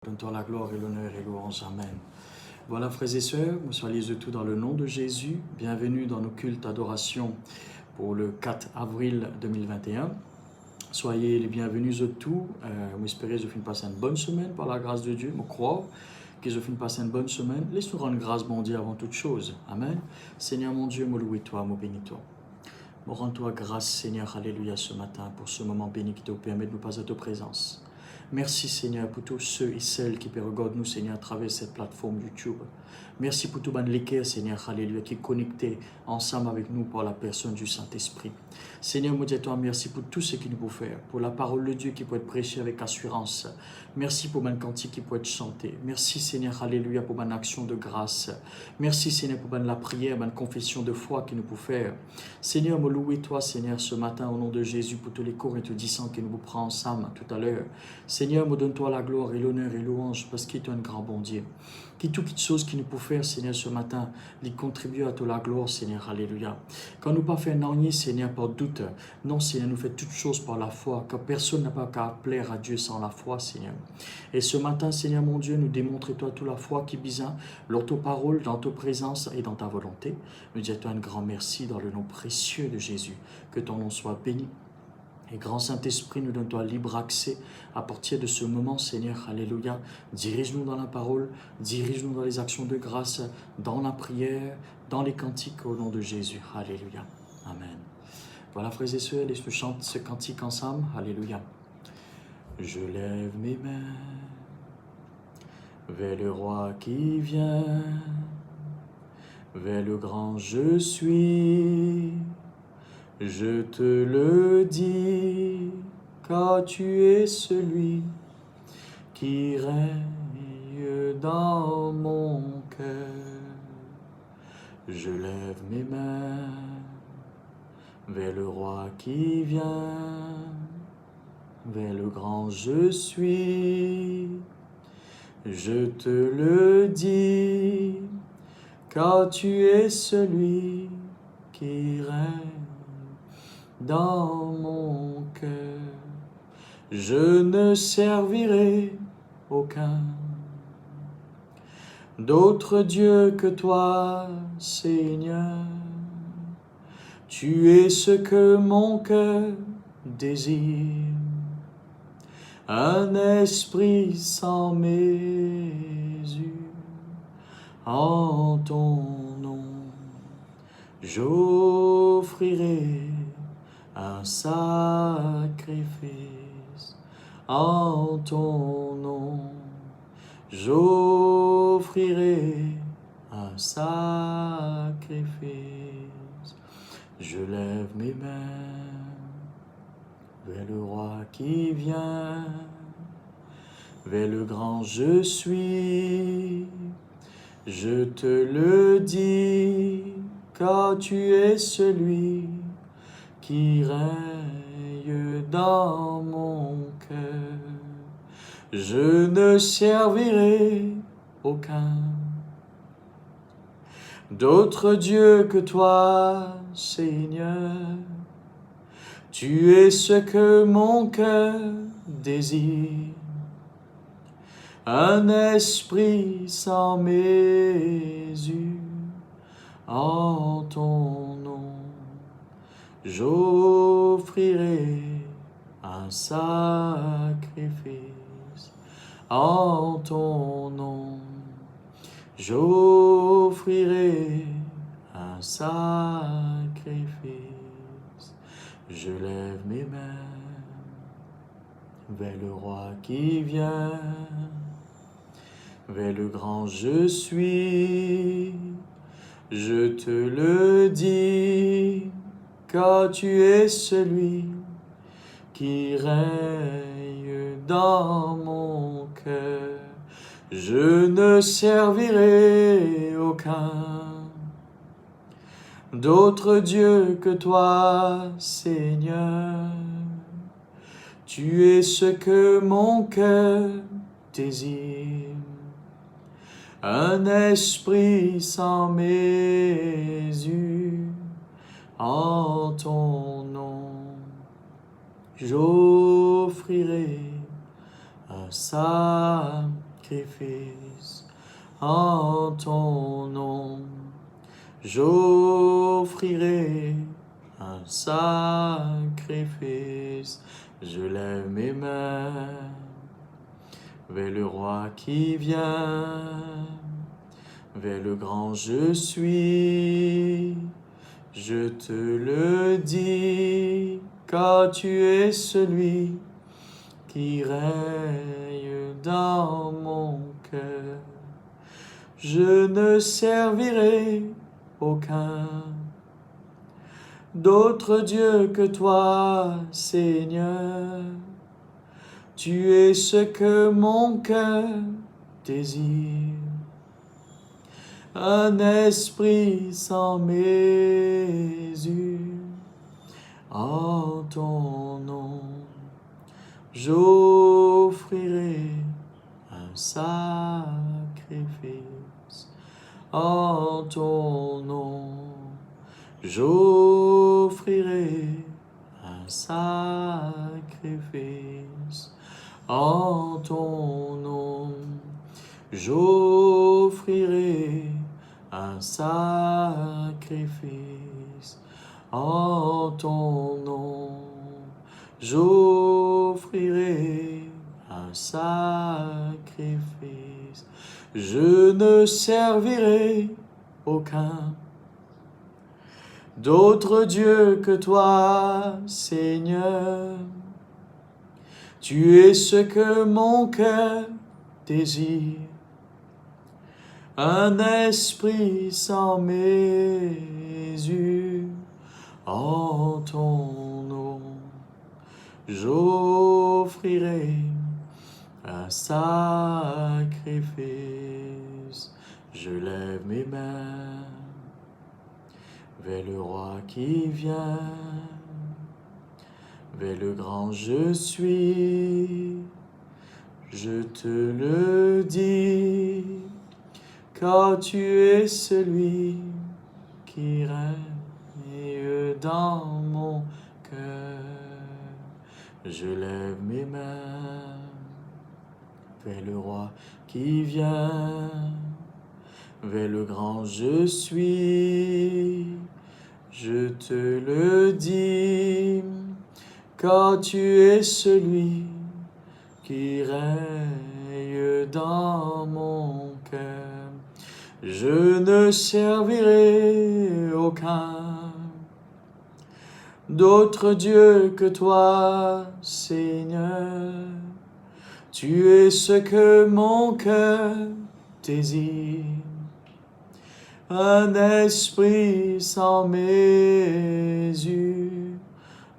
Donne-toi la gloire et l'honneur et louange. Amen. Voilà, frères et sœurs, soyez de tout dans le nom de Jésus. Bienvenue dans nos cultes d'adoration pour le 4 avril 2021. Soyez les bienvenus de tout. J'espère que vous finissez passer une bonne semaine par la grâce de Dieu. Je crois que vous finissez passer une bonne semaine. Laisse-nous rendre grâce, mon Dieu, avant toute chose. Amen. Seigneur, mon Dieu, me loue toi, me bénis toi. Me rends-toi grâce, Seigneur, alléluia, ce matin, pour ce moment béni qui te permet de nous passer à ta présence. Merci, Seigneur, pour tous ceux et celles qui regardent nous, Seigneur, à travers cette plateforme YouTube. Merci pour tout le monde, Seigneur, alléluia, qui est connecté ensemble avec nous par la personne du Saint-Esprit. Seigneur, moi, dis-toi merci pour tout ce qu'il nous peut faire, pour la parole de Dieu qui peut être prêchée avec assurance. Merci pour mon cantique qui peut être chanté. Merci, Seigneur, alléluia, pour mon action de grâce. Merci, Seigneur, pour la prière, ma confession de foi qui nous peut faire. Seigneur, me louer toi, Seigneur, ce matin, au nom de Jésus, pour tous les cours et tous les que nous vous prenons ensemble tout à l'heure. Seigneur, me donne-toi la gloire et l'honneur et louange, parce qu'il est un grand bon Dieu. Qui toute chose qui nous peut faire, Seigneur, ce matin, lui contribue à toute la gloire, Seigneur, alléluia. Quand nous pas fait non, Seigneur, par doute, non, Seigneur, nous fait toutes choses par la foi, car personne n'a pas qu'à plaire à Dieu sans la foi, Seigneur. Et ce matin, Seigneur, mon Dieu, nous démontre toi toute la foi qui vise dans ta parole, dans ta présence et dans ta volonté. Nous disons toi un grand merci dans le nom précieux de Jésus. Que ton nom soit béni. Et grand Saint-Esprit, nous donne-toi libre accès à partir de ce moment, Seigneur, alléluia. Dirige-nous dans la parole, dirige-nous dans les actions de grâce, dans la prière, dans les cantiques au nom de Jésus. Alléluia. Amen. Voilà, frères et sœurs, laissez-nous chanter ce cantique ensemble. Alléluia. Je lève mes mains vers le roi qui vient, vers le grand je suis. Je te le dis, car tu es celui qui règne dans mon cœur. Je lève mes mains vers le roi qui vient, vers le grand je suis. Je te le dis, car tu es celui qui règne dans mon cœur. Je ne servirai aucun d'autre Dieu que toi, Seigneur. Tu es ce que mon cœur désire, un esprit sans mesure. En ton nom, j'offrirai un sacrifice. En ton nom, j'offrirai un sacrifice. Je lève mes mains vers le roi qui vient, vers le grand je suis. Je te le dis, car tu es celui qui règne dans mon cœur. Je ne servirai aucun d'autre Dieu que toi, Seigneur. Tu es ce que mon cœur désire, un esprit sans mesure. En ton nom, j'offrirai un sacrifice. En ton nom, j'offrirai un sacrifice. Je lève mes mains vers le roi qui vient, vers le grand je suis. Je te le dis, car tu es celui qui règne dans mon cœur. Je ne servirai aucun d'autre Dieu que toi, Seigneur. Tu es ce que mon cœur désire, un esprit sans mesure. En ton nom, j'offrirai un sacrifice. sacrifice en ton nom. J'offrirai un sacrifice. Je lève mes mains vers le roi qui vient, vers le grand je suis. Je te le dis, car tu es celui qui règne dans mon cœur. Je ne servirai aucun d'autre Dieu que toi, Seigneur. Tu es ce que mon cœur désire, un esprit sans mesure. En ton nom, j'offrirai un sacrifice. En ton nom, j'offrirai un sacrifice. En ton nom, j'offrirai un sacrifice. En ton nom, j'offrirai un sacrifice. Je ne servirai aucun d'autre Dieu que toi, Seigneur. Tu es ce que mon cœur désire, un esprit sans mesure. En ton nom, j'offrirai un sacrifice. Je lève mes mains vers le roi qui vient, vers le grand je suis. Je te le dis, car tu es celui qui règne dans mon cœur. Je lève mes mains vers le roi qui vient, vers le grand je suis. Je te le dis, car tu es celui qui règne dans mon cœur. Je ne servirai aucun d'autre Dieu que toi, Seigneur. Tu es ce que mon cœur désire, un esprit sans mesure.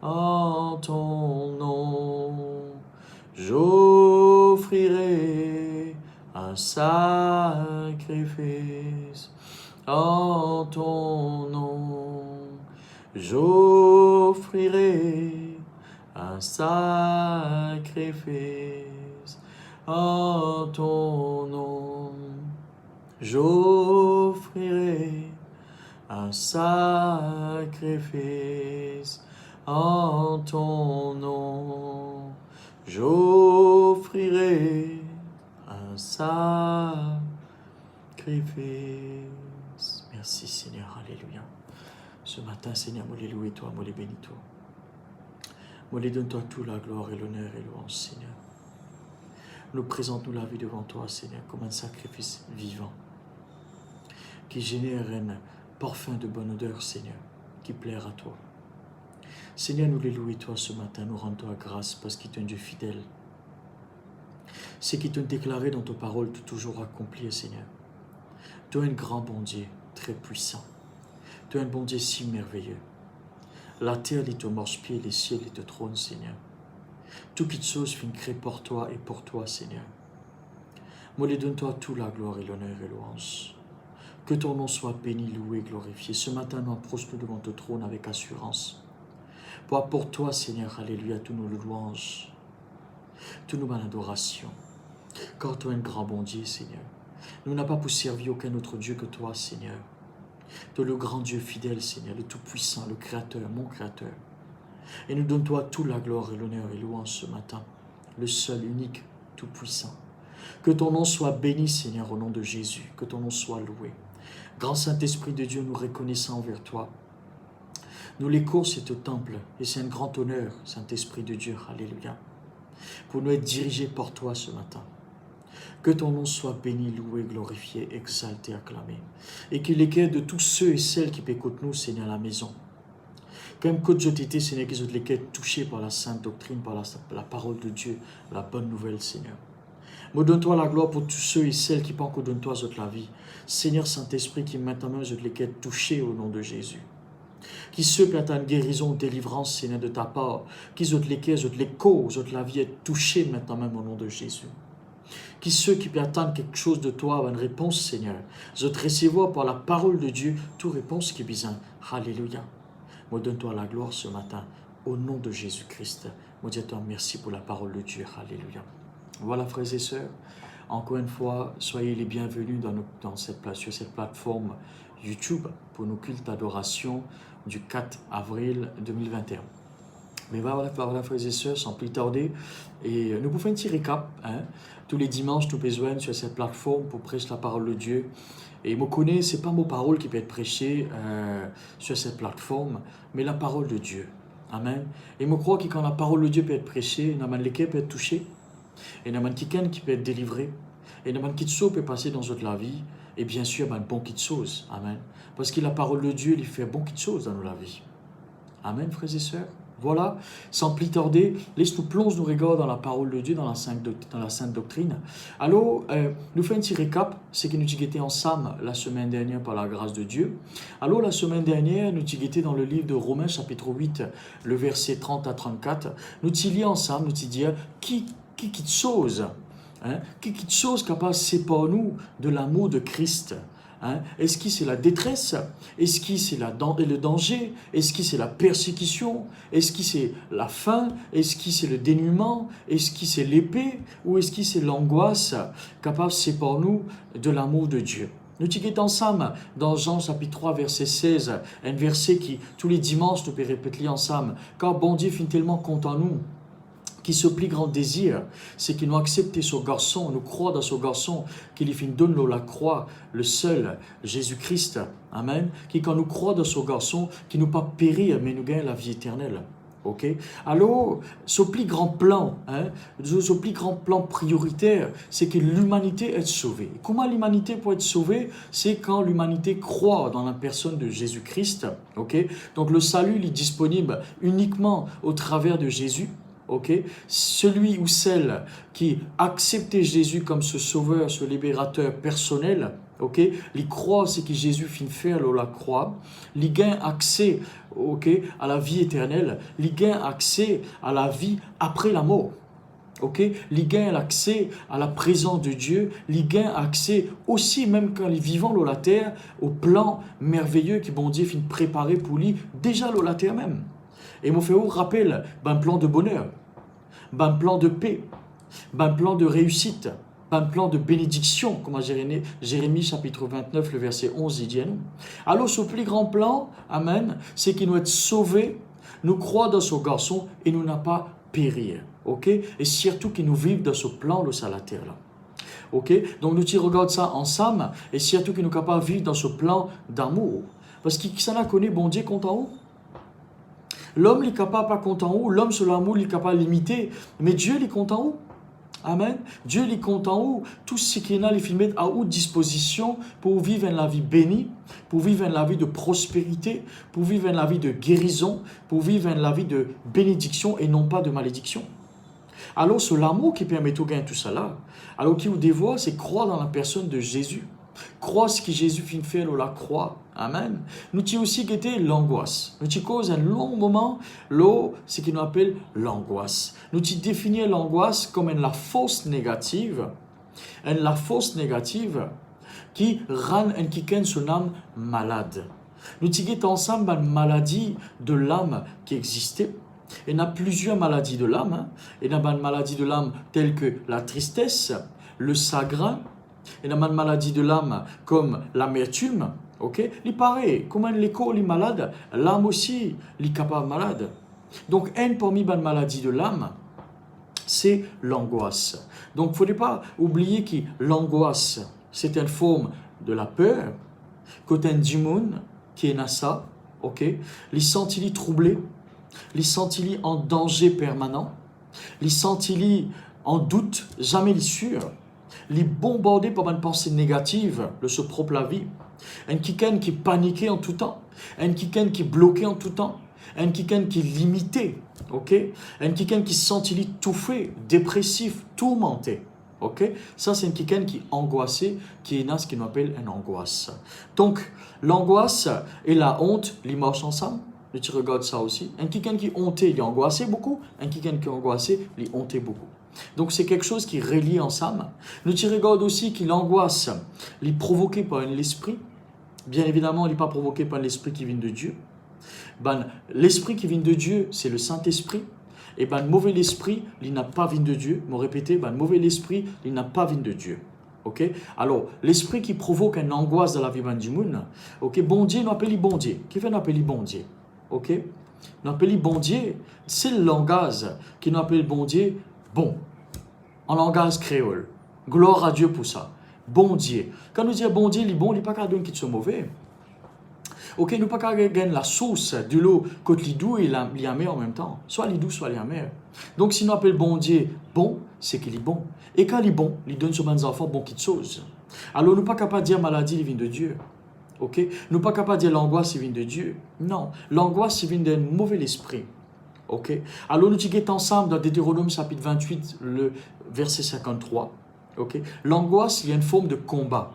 En ton nom, j'offrirai un sacrifice. En ton nom, j'offrirai un sacrifice. En ton nom, j'offrirai un sacrifice. En ton nom, j'offrirai un sacrifice. Merci Seigneur, alléluia. Ce matin, Seigneur, moi les louer toi, moi les bénis toi. Moi les donne toi tout la gloire et l'honneur et louange, Seigneur. Nous présentons la vie devant toi, Seigneur, comme un sacrifice vivant, qui génère un parfum de bonne odeur, Seigneur, qui plaira à toi. Seigneur, nous les louons toi ce matin, nous rendons toi grâce parce qu'il est un Dieu fidèle. Ce qui t'a déclaré dans ta parole, tu toujours accompli, Seigneur. Tu es un grand bon Dieu, très puissant. Tu es un bon Dieu si merveilleux. La terre est au marche-pied, les cieux est au trône, Seigneur. Toute chose fut créée pour toi et pour toi, Seigneur. Moi, les donne-toi toute la gloire et l'honneur et louange. Que ton nom soit béni, loué, glorifié. Ce matin, nous approchons devant ton trône avec assurance. Pour toi, Seigneur, alléluia, tous nos louanges, tous nos adorations. Car toi es un grand bon Dieu, Seigneur. Nous n'avons pas pour servir aucun autre Dieu que toi, Seigneur. Tu es le grand Dieu fidèle, Seigneur, le Tout-Puissant, le Créateur, mon Créateur. Et nous donne-toi toute la gloire et l'honneur et louange ce matin. Le seul, unique, Tout-Puissant. Que ton nom soit béni, Seigneur, au nom de Jésus. Que ton nom soit loué. Grand Saint-Esprit de Dieu, nous reconnaissons envers toi. Nous les cours, c'est au temple, et c'est un grand honneur, Saint-Esprit de Dieu, alléluia, pour nous être dirigés par toi ce matin. Que ton nom soit béni, loué, glorifié, exalté, acclamé, et qu'il est clair de tous ceux et celles qui écoutent nous, Seigneur, à la maison. Comme que je t'étais, Seigneur, qu'ils ont les touchés par la sainte doctrine, par la parole de Dieu, la bonne nouvelle, Seigneur. Me donne-toi la gloire pour tous ceux et celles qui pensent que donne-toi la vie. Seigneur Saint-Esprit, qui maintenant je les touchés au nom de Jésus. Qui ceux qui attendent guérison, délivrance, Seigneur, de ta part, qui ont les causes, la vie est touchée maintenant même au nom de Jésus. Qui ceux qui attendent quelque chose de toi, une réponse, Seigneur, je te recevoir par la parole de Dieu, toute réponse qui est besoin. Alléluia. Me donne-toi la gloire ce matin, au nom de Jésus-Christ. Me dis-toi merci pour la parole de Dieu. Alléluia. Voilà, frères et sœurs, encore une fois, soyez les bienvenus sur cette plateforme YouTube pour nos cultes d'adoration du 4 avril 2021. Mais voilà, frères et sœurs, sans plus tarder, et nous vous faisons un petit récap. Tous les dimanches, nous besoin sur cette plateforme pour prêcher la parole de Dieu. Et me connais, ce n'est pas mon parole qui peut être prêchée sur cette plateforme, mais la parole de Dieu. Amen. Et je crois que quand la parole de Dieu peut être prêchée, lesquels peut être touché. Et il y a quelqu'un qui peut être délivré. Et il y a quelque chose peut passer dans notre vie. Et bien sûr, un bon quelque chose. Amen. Parce que la parole de Dieu, il fait bon quelque chose dans notre vie. Amen, frères et sœurs. Voilà, sans plus tarder, laisse-nous plonger nos regards dans la parole de Dieu, dans la sainte doctrine. Alors, nous faisons un petit récap, c'est que nous étions ensemble la semaine dernière par la grâce de Dieu. Alors, la semaine dernière, nous étions dans le livre de Romains, chapitre 8, le verset 30 à 34. Nous étions ensemble, nous disions, qui chose, qui chose capable de séparer nous de l'amour de Christ? Est-ce que c'est la détresse? Est-ce que c'est le danger? Est-ce que c'est la persécution? Est-ce que c'est la faim? Est-ce que c'est le dénuement? Est-ce que c'est l'épée? Ou est-ce que c'est l'angoisse capable de séparer nous de l'amour de Dieu? Nous sommes ensemble dans Jean chapitre 3 verset 16, un verset qui tous les dimanches nous peut répéter ensemble. Car bon Dieu finit tellement content nous, qui ce plus grand désir, c'est qu'il nous accepte ce garçon, nous croit dans ce garçon, qu'il lui donne la croix, le seul, Jésus-Christ, amen, qui quand nous croit dans ce garçon, qui nous pas périr, mais nous gagne la vie éternelle. Ok? Alors, ce plus grand plan, ce plus grand plan prioritaire, c'est que l'humanité est sauvée. Comment l'humanité peut être sauvée? C'est quand l'humanité croit dans la personne de Jésus-Christ. Ok? Donc le salut est disponible uniquement au travers de Jésus. Okay? Celui ou celle qui accepte Jésus comme ce sauveur, ce libérateur personnel, okay? Il croit ce que Jésus finit faire à la croix, il gagne accès à la vie éternelle, il gagne accès à la vie après la mort. Il gagne l'accès à la présence de Dieu, il gagne accès aussi, même quand il est vivant sur la terre, au plan merveilleux que bon Dieu finit préparer pour lui, déjà sur la terre même. Et mon frère rappelle un plan de bonheur, un plan de paix, un plan de réussite, un plan de bénédiction, comme à Jérémie chapitre 29, le verset 11, il dit à nous. Alors ce plus grand plan, amen, c'est qu'il nous est sauvés, nous croit dans ce garçon et nous n'a pas périr. Et surtout qu'il nous vive dans ce plan de la terre là. Donc nous regardons ça ensemble et surtout qu'il nous capable de vivre dans ce plan d'amour. Parce que ça n'a connu bon Dieu compte en haut. L'homme est capable pas compte en haut, l'homme sur l'amour est capable de limiter, mais Dieu est compte en haut. Amen. Dieu est compte en haut. Tout ce qu'il a, il faut mettre à haute disposition pour vivre une vie bénie, pour vivre une vie de prospérité, pour vivre une vie de guérison, pour vivre une vie de bénédiction et non pas de malédiction. Alors, c'est l'amour qui permet de gagner tout ça là. Alors, qui vous dévoile, c'est croire dans la personne de Jésus. Croire ce que Jésus finit de faire à la croix. Amen. Nous avons aussi guetté l'angoisse. Nous avons causé un long moment, ce qu'on appelle l'angoisse. Nous avons défini l'angoisse comme la force négative. La force négative qui rend quelqu'un son âme malade. Nous avons ensemble une maladie de l'âme qui existait. Il y a plusieurs maladies de l'âme. Il y a une maladie de l'âme telle que la tristesse, le chagrin. Il y a une maladie de l'âme comme l'amertume. Il paraît, comme l'écho est malade, l'âme aussi est capable malade. Donc, parmi les maladies de l'âme, c'est l'angoisse. Donc, il ne faudrait pas oublier que l'angoisse, c'est une forme de la peur, quand un démon qui est nasa, ok, les sentit troublé, les sentit en danger permanent, les sentit en doute, jamais les sûr, les bombardé par une pensée négative de ce propre la vie, un quelqu'un qui est paniqué en tout temps, un quelqu'un qui est bloqué en tout temps, un quelqu'un qui est limité, ok, un quelqu'un qui se sent étouffé, dépressif, tourmenté. Ok, ça c'est un quelqu'un qui est angoissé, qui est ce qu'on appelle une angoisse. Donc, l'angoisse et la honte, ils marchent ensemble. Tu regardes ça aussi. Un quelqu'un qui est honté, il est angoissé beaucoup. Un quelqu'un qui est angoissé, il est honté beaucoup. Donc, c'est quelque chose qui est relié ensemble. Nous tu regardes aussi que l'angoisse, il est provoqué par l'esprit. Bien évidemment, il n'est pas provoqué par l'esprit qui vient de Dieu. Ben, l'esprit qui vient de Dieu, c'est le Saint-Esprit. Et ben, le mauvais esprit, il n'a pas vu de Dieu. Me répétez, ben, le mauvais esprit, il n'a pas vu de Dieu. Ok? Alors, l'esprit qui provoque une angoisse dans la vie du monde, ok? Bon Dieu, nous appelons bon Dieu. Qui fait nous appeler bon Dieu? Ok? Nous appelons bon Dieu, c'est le langage qui nous appelle bon Dieu, bon. En langage créole. Gloire à Dieu pour ça. Bon Dieu. Quand nous disons bon Dieu, il est bon, il n'est pas qu'à donner qui soit mauvais. Ok, nous pas qu'à gagner la source de l'eau côté l'idou et l'amer en même temps. Soit l'idou, soit l'amer. Donc, si nous appelons bon Dieu bon, c'est qu'il est bon. Et quand il est bon, il donne sur nos enfants bon quelque chose. Alors, nous pas capable de dire maladie, il vient de Dieu. Ok, nous pas capable de dire l'angoisse, il vient de Dieu. Non, l'angoisse, il vient d'un mauvais esprit. Ok, alors nous disons ensemble dans Deutéronome chapitre 28, le verset 53. Ok, l'angoisse, il y a une forme de combat.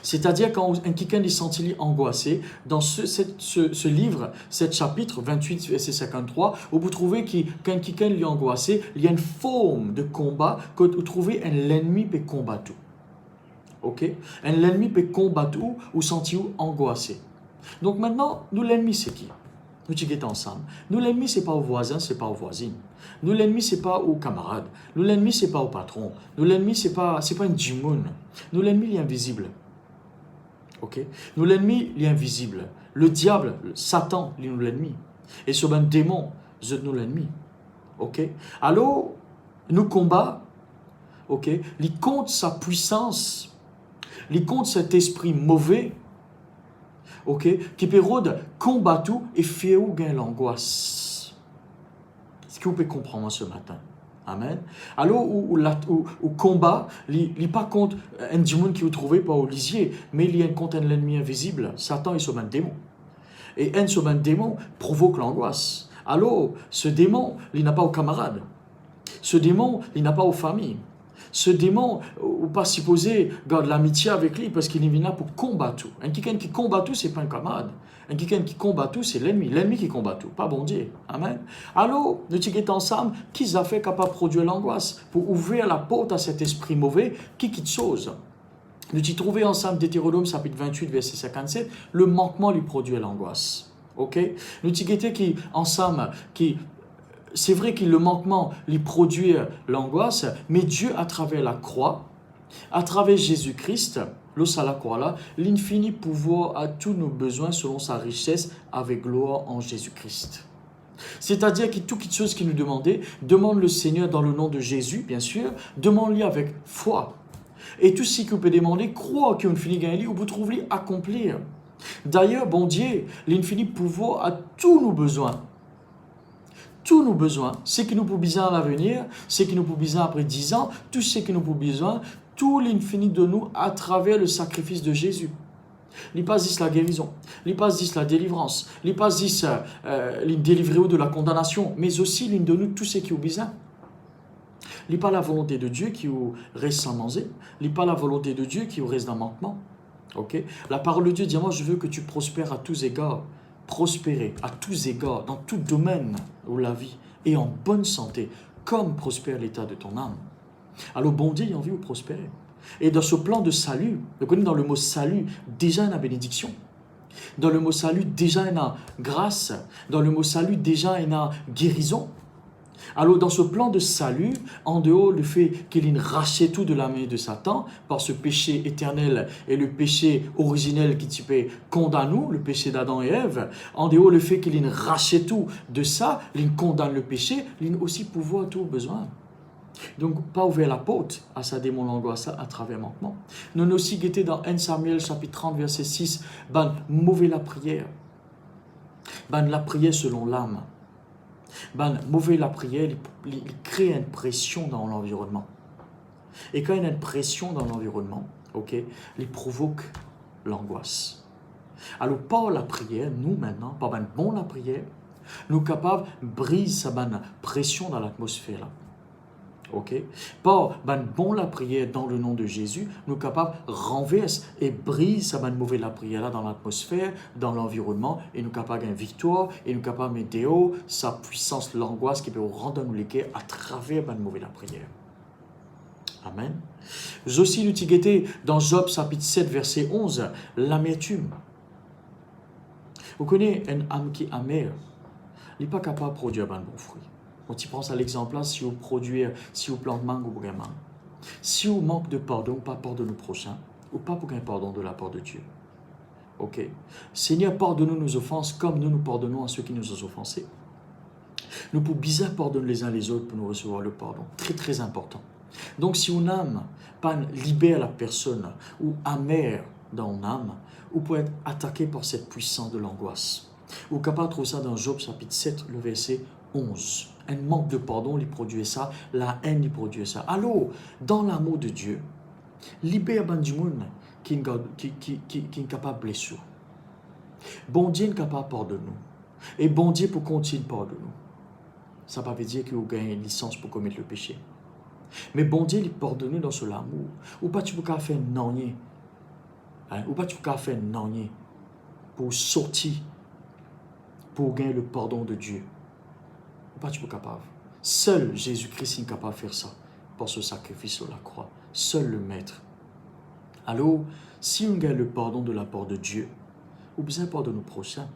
C'est-à-dire quand quelqu'un est senti angoissé, dans ce livre, ce chapitre 28, verset 53, où vous trouvez que quand quelqu'un est angoissé, il y a une forme de combat que vous trouvez l'ennemi peut combattre. Ok? L'ennemi peut combattre ou sentir angoissé. Donc maintenant, nous l'ennemi c'est qui? Nous sommes ensemble. Nous l'ennemi c'est pas au voisin, c'est pas aux voisines. Nous l'ennemi c'est pas aux camarades. Nous l'ennemi c'est pas au patron. Nous l'ennemi c'est pas un démon. Nous l'ennemi il est invisible. Ok? Nous l'ennemi, il est invisible. Le diable, Satan, il est nous l'ennemi. Et sur un démon, c'est nous l'ennemi. Ok? Alors, nous combat, ok? Il compte sa puissance, il compte cet esprit mauvais, ok? Qui peut combattre et faire gagner l'angoisse. Est-ce que vous pouvez comprendre ce matin? Amen. Alors, au combat, il n'est pas contre un démon qui vous trouvez pas au lisier, mais il y a contre un ennemi invisible. Satan est sur un démon. Et un sur un démon provoque l'angoisse. Alors, ce démon, il n'a pas aux camarades. Ce démon, il n'a pas aux familles. Ce démon, ou pas supposé, garde l'amitié avec lui parce qu'il est venu là pour combattre. Un quelqu'un qui combat tout, ce n'est pas un camarade. Un quelqu'un qui combat tout, c'est l'ennemi. L'ennemi qui combat tout, pas bon Dieu. Amen. Alors, nous sommes ensemble, qui a fait capable de produire l'angoisse pour ouvrir la porte à cet esprit mauvais qui quitte chose. Nous sommes trouvés ensemble, Deutéronome, chapitre 28, verset 57, le manquement lui produit l'angoisse. Ok? Nous sommes qui ensemble, qui c'est vrai que le manquement lui produit l'angoisse, mais Dieu, à travers la croix, à travers Jésus-Christ, l'os à la croix là, l'infini pouvoir à tous nos besoins selon sa richesse avec gloire en Jésus-Christ. C'est-à-dire que toute chose qu'il nous demandait, demande le Seigneur dans le nom de Jésus, bien sûr, demande-lui avec foi. Et tout ce que vous pouvez demander, crois qu'il y a infini gagné, ou vous trouvez accomplir. D'ailleurs, bon Dieu, l'infini pouvoir à tous nos besoins. Tous nos besoins, ce que nous pouvons besoin à l'avenir, ce que nous pouvons besoin après 10 ans, tout ce que nous pouvons besoin, tout l'infini de nous à travers le sacrifice de Jésus. Il passe dit la guérison, il passe dit la délivrance, il passe dit délivrer de la condamnation, mais aussi il de nous tout ce qui est besoin. Il n'est pas la volonté de Dieu qui reste sans manger, il n'est pas la volonté de Dieu qui reste dans manquement. Okay? La parole de Dieu dit, moi je veux que tu prospères à tous égards. Prospérer à tous égards, dans tout domaine de la vie, et en bonne santé, comme prospère l'état de ton âme. Alors, bon Dieu, il a envie de prospérer. Et dans ce plan de salut, vous connaissez dans le mot salut, déjà il y a bénédiction. Dans le mot salut, déjà il y a grâce. Dans le mot salut, déjà il y a guérison. Alors, dans ce plan de salut, en dehors du fait qu'il ait racheté tout de la main de Satan, par ce péché éternel et le péché originel qui typait condamne nous, le péché d'Adam et Ève, en dehors du fait qu'il ait racheté tout de ça, il condamne le péché, il a aussi pouvoir tout besoin. Donc, pas ouvert la porte à sa démon l'angoisse à travers manquement. Nous avons aussi guetté dans 1 Samuel chapitre 30 verset 6, ben mauvais la prière. Ben la prière selon l'âme. Ben mauvais la prière, il crée une pression dans l'environnement. Et quand il y a une pression dans l'environnement, ok, il provoque l'angoisse. Alors, par la prière, nous maintenant, par ben bon la prière, nous sommes capables de briser sa pression dans l'atmosphère. Ok, par ben bon la prière dans le nom de Jésus, nous sommes capables de renverser et briser sa ben mauvaise la prière là dans l'atmosphère, dans l'environnement, et nous sommes capables d'une victoire, et nous sommes capables de mettre sa puissance, l'angoisse qui peut rendre nous les à travers ben mauvaise la prière. Amen. Aussi nous t'y dans Job chapitre 7 verset 11, l'amertume. Vous connaissez une âme qui est amère, il n'est pas capable de produire un bon fruit. On t'y pense à l'exemple là, si vous plantez mangue ou vraiment. Si vous manque de pardon, pas pardonner au prochain, ou pas pour un pardon de la part de Dieu. Ok. Seigneur, pardonne-nous nos offenses comme nous pardonnons à ceux qui nous ont offensés. Nous pouvons bien pardonner les uns les autres pour nous recevoir le pardon. Très très important. Donc si une âme pas libère la personne ou amère dans une âme, vous pouvez être attaqué par cette puissance de l'angoisse. Vous êtes capable de trouver ça dans Job chapitre 7, le verset 11. Un manque de pardon, il produit ça. La haine, il produit ça. Alors, dans l'amour de Dieu, libère du monde qui est capable de blesser. Bon Dieu est capable de pardonner nous. Et bon Dieu pour continuer de pardonner nous. Ça ne veut pas dire que vous gagnez une licence pour commettre le péché. Mais bon Dieu, il pardonne dans son amour. Ou pas tu peux faire non. Ou pas tu peux faire non pour sortir, pour gagner le pardon de Dieu. Ou pas tu peux capable. Seul Jésus-Christ est capable de faire ça par ce sacrifice sur la croix. Seul le Maître. Alors, si on gagne le pardon de la part de Dieu, ou besoin de pardonner nos prochains.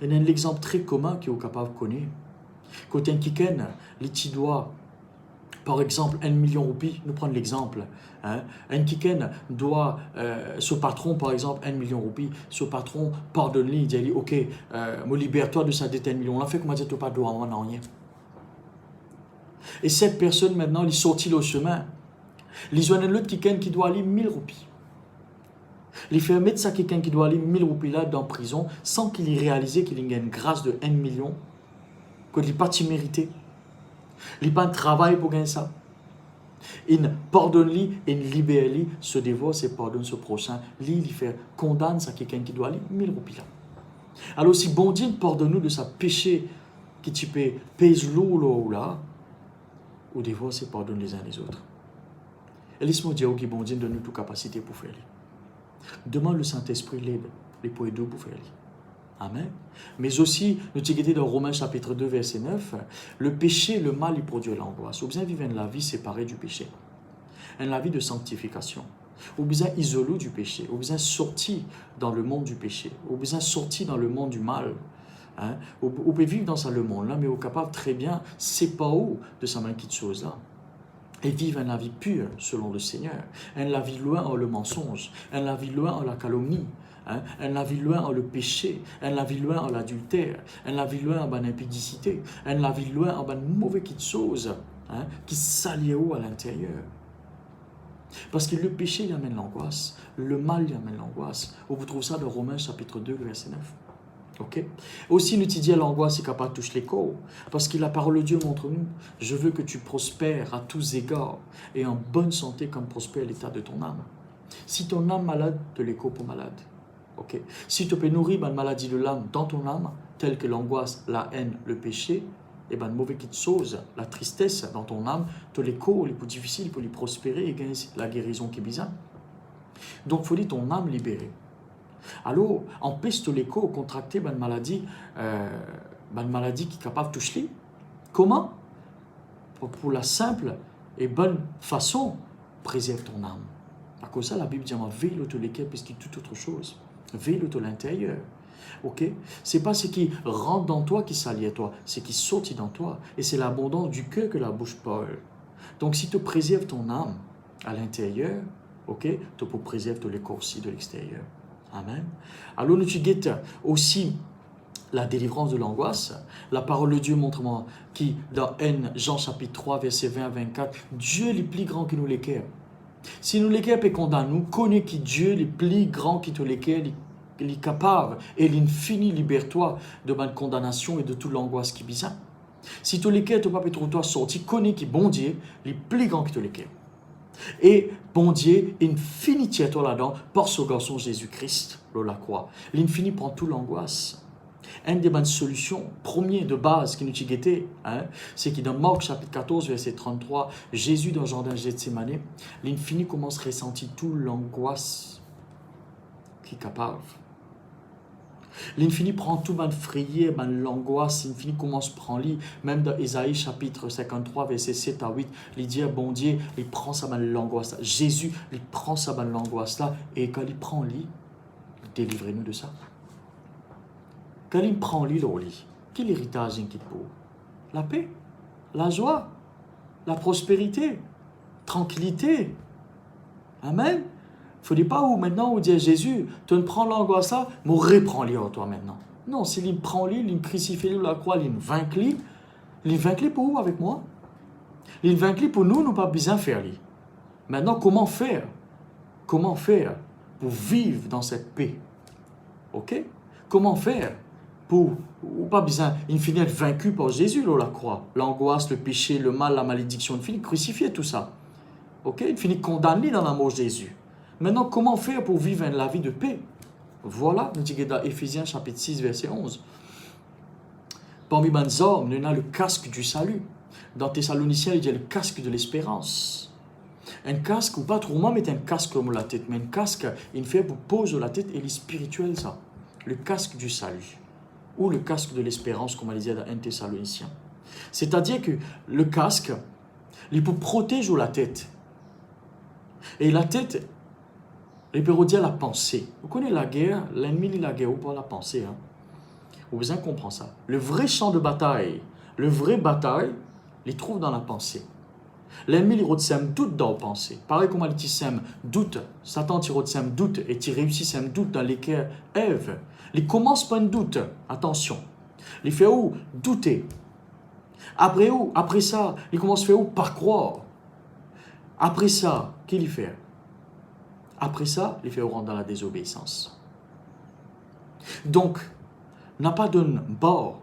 Il y a un exemple très commun qui est capable de connaître. Quand un kiken, les petits doigts, par exemple, 1 million de roupies, nous prenons l'exemple. Un kiken doit, ce patron, par exemple, 1 million de roupies, ce patron pardonne-lui, il dit, ok, me libère-toi de sa dette 1 million. On a fait comment dire, tu pas de droit, on n'a rien. Et cette personne, maintenant, il sortit le chemin. Il y a un autre kiken qui doit aller 1000 roupies. Il fait mettre ça quelqu'un qui doit aller 1000 roupies là dans la prison sans qu'il ait réalisé qu'il y a une grâce de 1 million, qu'il n'a pas mérité. Il n'a pas de travail pour gagner ça. Il pardonne-lui, il libère-lui, se divorce et pardonne ce prochain. Il fait condamne ça quelqu'un qui doit aller 1000 roupies là. Alors si bon Dieu pardonne-nous de sa péché qui tu peux pèse lourd là, ou divorce et pardonne les uns les autres. Et laisse-moi dire que bon Dieu donne-nous toute capacité pour faire. Demande le Saint-Esprit l'aide, les pour aider pour faire. Amen. Mais aussi, nous disons dans Romains chapitre 2, verset 9, le péché, le mal, il produit l'angoisse. Vous besoin vivre une vie séparée du péché. Une vie de sanctification. Vous besoin isoler du péché. Vous besoin sortir dans le monde du péché. Vous besoin sortir dans le monde du mal. Vous pouvez vivre dans ce monde-là, mais vous êtes capable très bien séparer de sa main qui chose là. Et vivre une vie pure selon le Seigneur. Une vie loin en le mensonge. Une vie loin en la calomnie. Une vie loin en le péché. Une vie loin en l'adultère. Une vie loin en l'impudicité. Une vie loin en mauvaise chose qui s'allie à l'intérieur. Parce que le péché il amène l'angoisse. Le mal il amène l'angoisse. Vous trouvez ça dans Romains chapitre 2, verset 9. Okay. Aussi, nous disons l'angoisse est capable de toucher les corps. Parce que la parole de Dieu montre nous, je veux que tu prospères à tous égards et en bonne santé comme prospère l'état de ton âme. Si ton âme malade, te l'écho pour malade. Okay. Si tu peux nourrir une maladie de l'âme dans ton âme, telle que l'angoisse, la haine, le péché, et une mauvaise chose, la tristesse dans ton âme, te l'écho, les plus difficiles pour lui prospérer et gagner la guérison qui est bizarre. Donc, il faut dire ton âme libérée. Alors, empêche l'écho contracter une maladie qui est capable de toucher. Comment? Pour la simple et bonne façon, préserve ton âme. À cause de ça, la Bible dit veille l'auto l'équerre plus que toute autre chose. Veille l'auto l'intérieur. Ok? C'est pas ce qui rentre dans toi qui s'allie à toi, c'est qui sortit dans toi. Et c'est l'abondance du cœur que la bouche parle. Donc si tu préserves ton âme à l'intérieur, ok, tu peux préserver tout le corps aussi de l'extérieur. Amen. Alors nous tu guettes aussi la délivrance de l'angoisse. La parole de Dieu montre-moi qui, dans Jean chapitre 3, verset 20 à 24, Dieu est plus grand que nous les cœurs. Si nous les cœurs peut condamner, nous connaissons que Dieu est plus grand que tous les cœurs, il est capable et l'infini libère-toi de ma condamnation et de toute l'angoisse qui vient. Si tous les cœurs ne pas trop toi sorti, connais que bon Dieu est plus grand que tous les cœurs. Et bon Dieu, infini tient toi là-dedans par ce garçon Jésus-Christ, la croix. L'infini prend toute l'angoisse. Une des bonnes solutions, premier de base qui nous guettait, c'est que dans Marc chapitre 14, verset 33, Jésus dans le jardin de Gethsémane, l'infini commence à ressentir toute l'angoisse qui est capable. L'infini prend tout ma frayeur, l'angoisse, l'infini commence à prendre lit. Même dans Ésaïe chapitre 53, verset 7 à 8, il dit à bon Dieu, il prend sa l'angoisse. Jésus, il prend sa l'angoisse là, et quand il prend lit, délivrez-nous de ça. Quand il prend lit au lit, quel héritage inquiète pour? La paix, la joie, la prospérité, tranquillité. Amen. Il ne faut pas où maintenant où dire Jésus, tu ne prends l'angoisse là, mais reprends-les en toi maintenant. Non, s'il prend lit, il crucifie la croix, il vainc pour où avec moi? Il vainc pour nous pas besoin de faire lit. Maintenant, comment faire? Comment faire pour vivre dans cette paix? Ok? Comment faire pour, ou pas besoin, il finit être vaincu par Jésus là, la croix. L'angoisse, le péché, le mal, la malédiction, il finit crucifié tout ça. Ok? Il finit condamné dans l'amour de Jésus. Maintenant, comment faire pour vivre la vie de paix? Voilà, nous disons dans Éphésiens chapitre 6, verset 11. Parmi les hommes, nous avons le casque du salut. Dans Thessaloniciens, il y a le casque de l'espérance. Un casque, ou pas trop mal, mais un casque comme la tête. Mais un casque, il fait pour poser la tête et le spirituel, ça. Le casque du salut. Ou le casque de l'espérance, comme on le disait dans 1 Thessaloniciens. C'est-à-dire que le casque, il peut protéger la tête. Et la tête, il peut redire la pensée. Vous connaissez la guerre, l'ennemi lit la guerre ou pas la pensée. Vous besoin comprendre ça. Le vrai champ de bataille, le vrai bataille, il trouve dans la pensée. L'ennemi, il retsème doute dans la pensée. Pareil comme il sème doute, Satan, il retsème doute et il réussit sème doute dans lesquels Ève. Il commence par un doute, attention. Il fait où? Douter. Après où? Après ça, il commence à faire où? Par croire. Après ça, qu'il fait? Après ça, il fait rentrer dans la désobéissance. Donc, n'a pas de bord,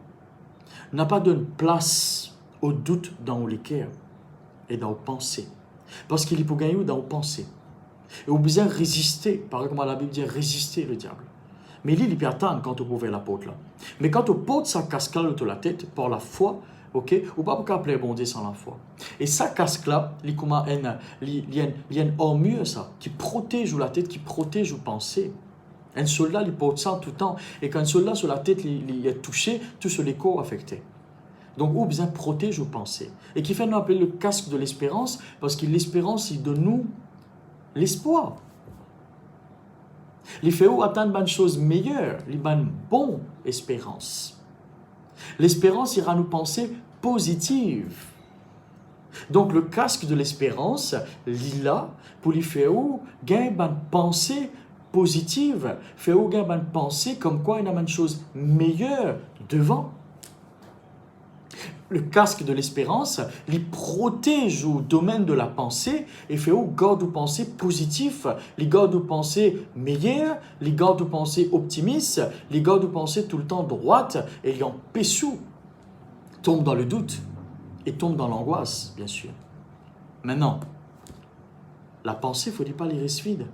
n'a pas de place au doute dans les cœurs et dans les pensées. Parce qu'il est pour gagner dans les pensées. Et on a besoin de résister, pareil comme la Bible dit, résister le diable. Mais il peut attendre quand on ouvre la porte là. Mais quand on porte sa cascade autour de la tête, par la foi, ok, ou pas pour appeler bon Dieu sans la foi. Et sa casque là, il y a une armure ça, qui protège la tête, qui protège les pensées. Un soldat, il porte ça tout le temps. Et quand un soldat sur la tête, il est touché, tout sur les corps affectés. Donc, on a besoin de protéger les pensées. Et qui fait nous appeler le casque de l'espérance, parce que l'espérance, il donne nous l'espoir. Il fait où atteindre une chose meilleure, il a une bonne espérance. L'espérance ira nous penser positive. Donc le casque de l'espérance, lila, pour lui faire où gagner une pensée positive, faire où gagner une pensée comme quoi il y a une chose meilleure devant. Le casque de l'espérance, il protège au domaine de la pensée et fait où garde aux pensées positives, il garde aux pensées meilleures, il garde aux pensées optimistes, il garde aux pensées tout le temps droites et il empêche tombe dans le doute et tombe dans l'angoisse, bien sûr. Maintenant, la pensée, il ne faut pas les rester vide.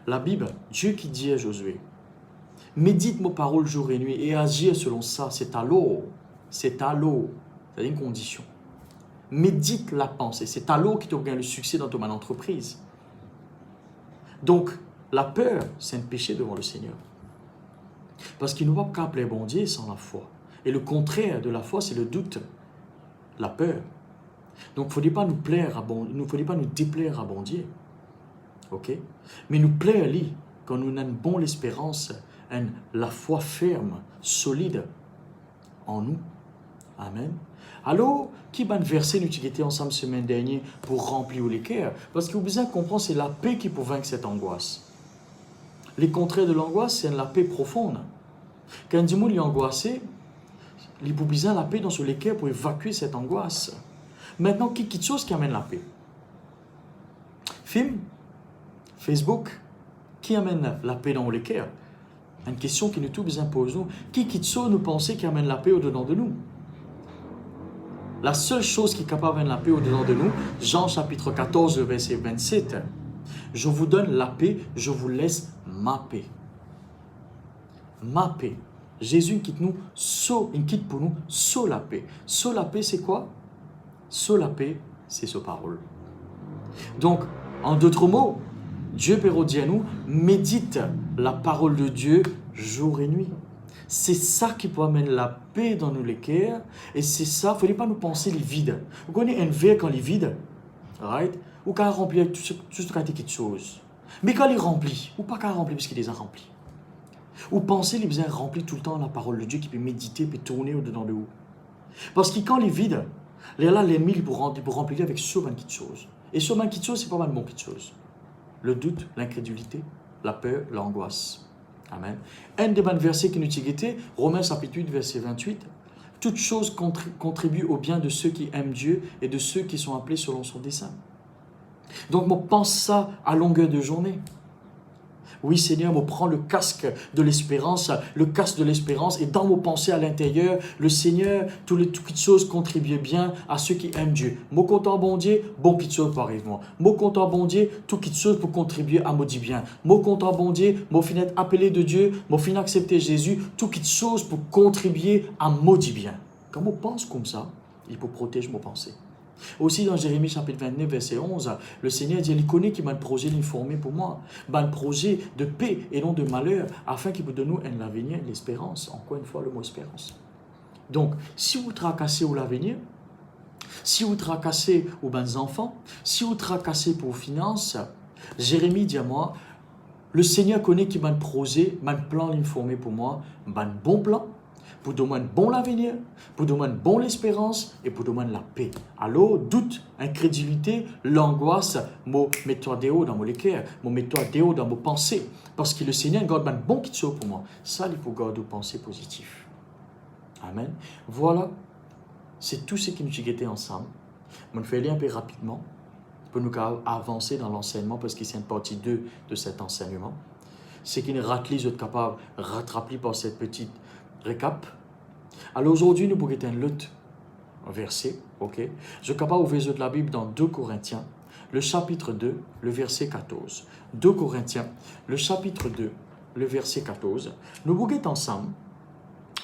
La Bible, Dieu qui dit à Josué, médite mes paroles jour et nuit et agir selon ça, c'est à l'eau. C'est à l'eau. C'est une condition. Médite la pensée. C'est à l'eau qui te gagne le succès dans ton entreprise. Donc, la peur, c'est un péché devant le Seigneur. Parce qu'il ne va pas appeler bon Dieu sans la foi. Et le contraire de la foi, c'est le doute, la peur. Donc, il ne faudrait pas nous plaire à bon, il ne faudrait pas nous déplaire à bon Dieu. Ok? Mais nous plaire lui, quand nous avons une bonne espérance, la foi ferme, solide en nous. Amen. Alors, qui va verset nous était ensemble semaine dernière pour remplir les cœurs? Parce que vous besoin comprendre, c'est la paix qui peut vaincre cette angoisse. Les contraires de l'angoisse, c'est la paix profonde. Quand du monde est angoissé, il a besoin de la paix dans son cœur pour évacuer cette angoisse. Maintenant, qui chose qui amène la paix? Film, Facebook, qui amène la paix dans les cœurs? Une question qui nous tous besoin de poser. Qui chose nous penser qui amène la paix au-dedans de nous? La seule chose qui est capable d'amener la paix au-dedans de nous, Jean chapitre 14, verset 27. Je vous donne la paix, je vous laisse ma paix. Ma paix. Jésus quitte nous, il quitte pour nous, la paix. La paix, c'est quoi? La paix, c'est sa parole. Donc, en d'autres mots, Dieu Père dit à nous, médite la parole de Dieu jour et nuit. C'est ça qui peut amener la paix dans nos cœurs. Et c'est ça, il ne fallait pas nous penser les vides. Vous connaissez un verre quand il est vide, right? Ou quand il remplit avec tout ce quelque chose. Mais quand il est rempli, ou pas quand il est rempli parce qu'il les a remplis. Ou penser qu'il besoin remplir tout le temps la parole de Dieu qui peut méditer, peut tourner au-dedans de vous. Parce que quand il est vide, là, l'ennemi il peut remplir avec ce genre de choses. Et ce genre de choses, c'est pas mal de bon petites choses. Le doute, l'incrédulité, la peur, l'angoisse. Amen. Un des bons versets qui nous était, Romains chapitre 8, verset 28. Toute chose contribue au bien de ceux qui aiment Dieu et de ceux qui sont appelés selon son dessein. Donc, moi, pense ça à longueur de journée. Oui, Seigneur, moi, prends le casque de l'espérance, et dans mon pensée à l'intérieur, le Seigneur, toutes les petites choses contribuent bien à ceux qui aiment Dieu. Mon content bon Dieu, bon petites choses pour arriver moi. Mon content bon Dieu, toutes petites choses pour contribuer à maudit bien. Mon content bon Dieu, mon fin être appelé de Dieu, mon fin accepter Jésus, toutes petites choses pour contribuer à maudit bien. Quand on pense comme ça, il faut protéger mon pensée. Aussi dans Jérémie chapitre 29 verset 11, le Seigneur dit, il connaît qu'il m'a un projet formé pour moi, un projet de paix et non de malheur, afin qu'il peut donner nous un avenir, l'espérance. Encore une fois le mot espérance. Donc, si vous tracassez au l'avenir, si vous tracassez aux bonnes enfants, si vous tracassez pour vos finances, Jérémie dit à moi, le Seigneur connaît qu'il m'a un projet, un plan formé pour moi, un bon plan, pour donner un bon l'avenir, pour donner un bon l'espérance et pour donner la paix. Alors, doute, incrédulité, l'angoisse, moi mets-toi dehors dans mon cœur, moi mets-toi dehors dans vos pensées, parce que le Seigneur garde un bon qui pour moi. Ça, il faut garder aux pensées positives. Amen. Voilà, c'est tout ce qui nous a ensemble. Je vais faire aller un peu rapidement pour nous avancer dans l'enseignement, parce que c'est une partie 2 de cet enseignement. C'est qu'une ratlise est capable de rattraper par cette petite récap. Alors aujourd'hui, nous pourrons un autre verset, ok? Je suis capable d'ouvrir de la Bible dans 2 Corinthiens, le chapitre 2, le verset 14. 2 Corinthiens, le chapitre 2, le verset 14. Nous pourrons ensemble,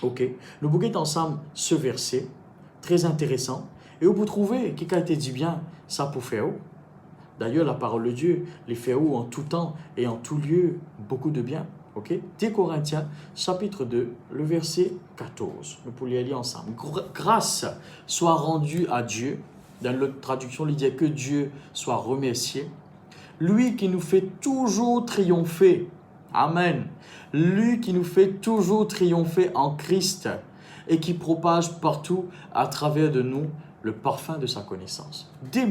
ok? Nous pourrons ensemble ce verset, très intéressant, et vous trouvez qui a été dit bien, ça pour faire. D'ailleurs, la parole de Dieu les fait en tout temps et en tout lieu beaucoup de bien. Ok? 2 Corinthiens, chapitre 2, le verset 14. Nous pourrions y aller ensemble. Grâce soit rendue à Dieu. Dans l'autre traduction, il dit que Dieu soit remercié. Lui qui nous fait toujours triompher. Amen. Lui qui nous fait toujours triompher en Christ et qui propage partout à travers de nous le parfum de sa connaissance. Des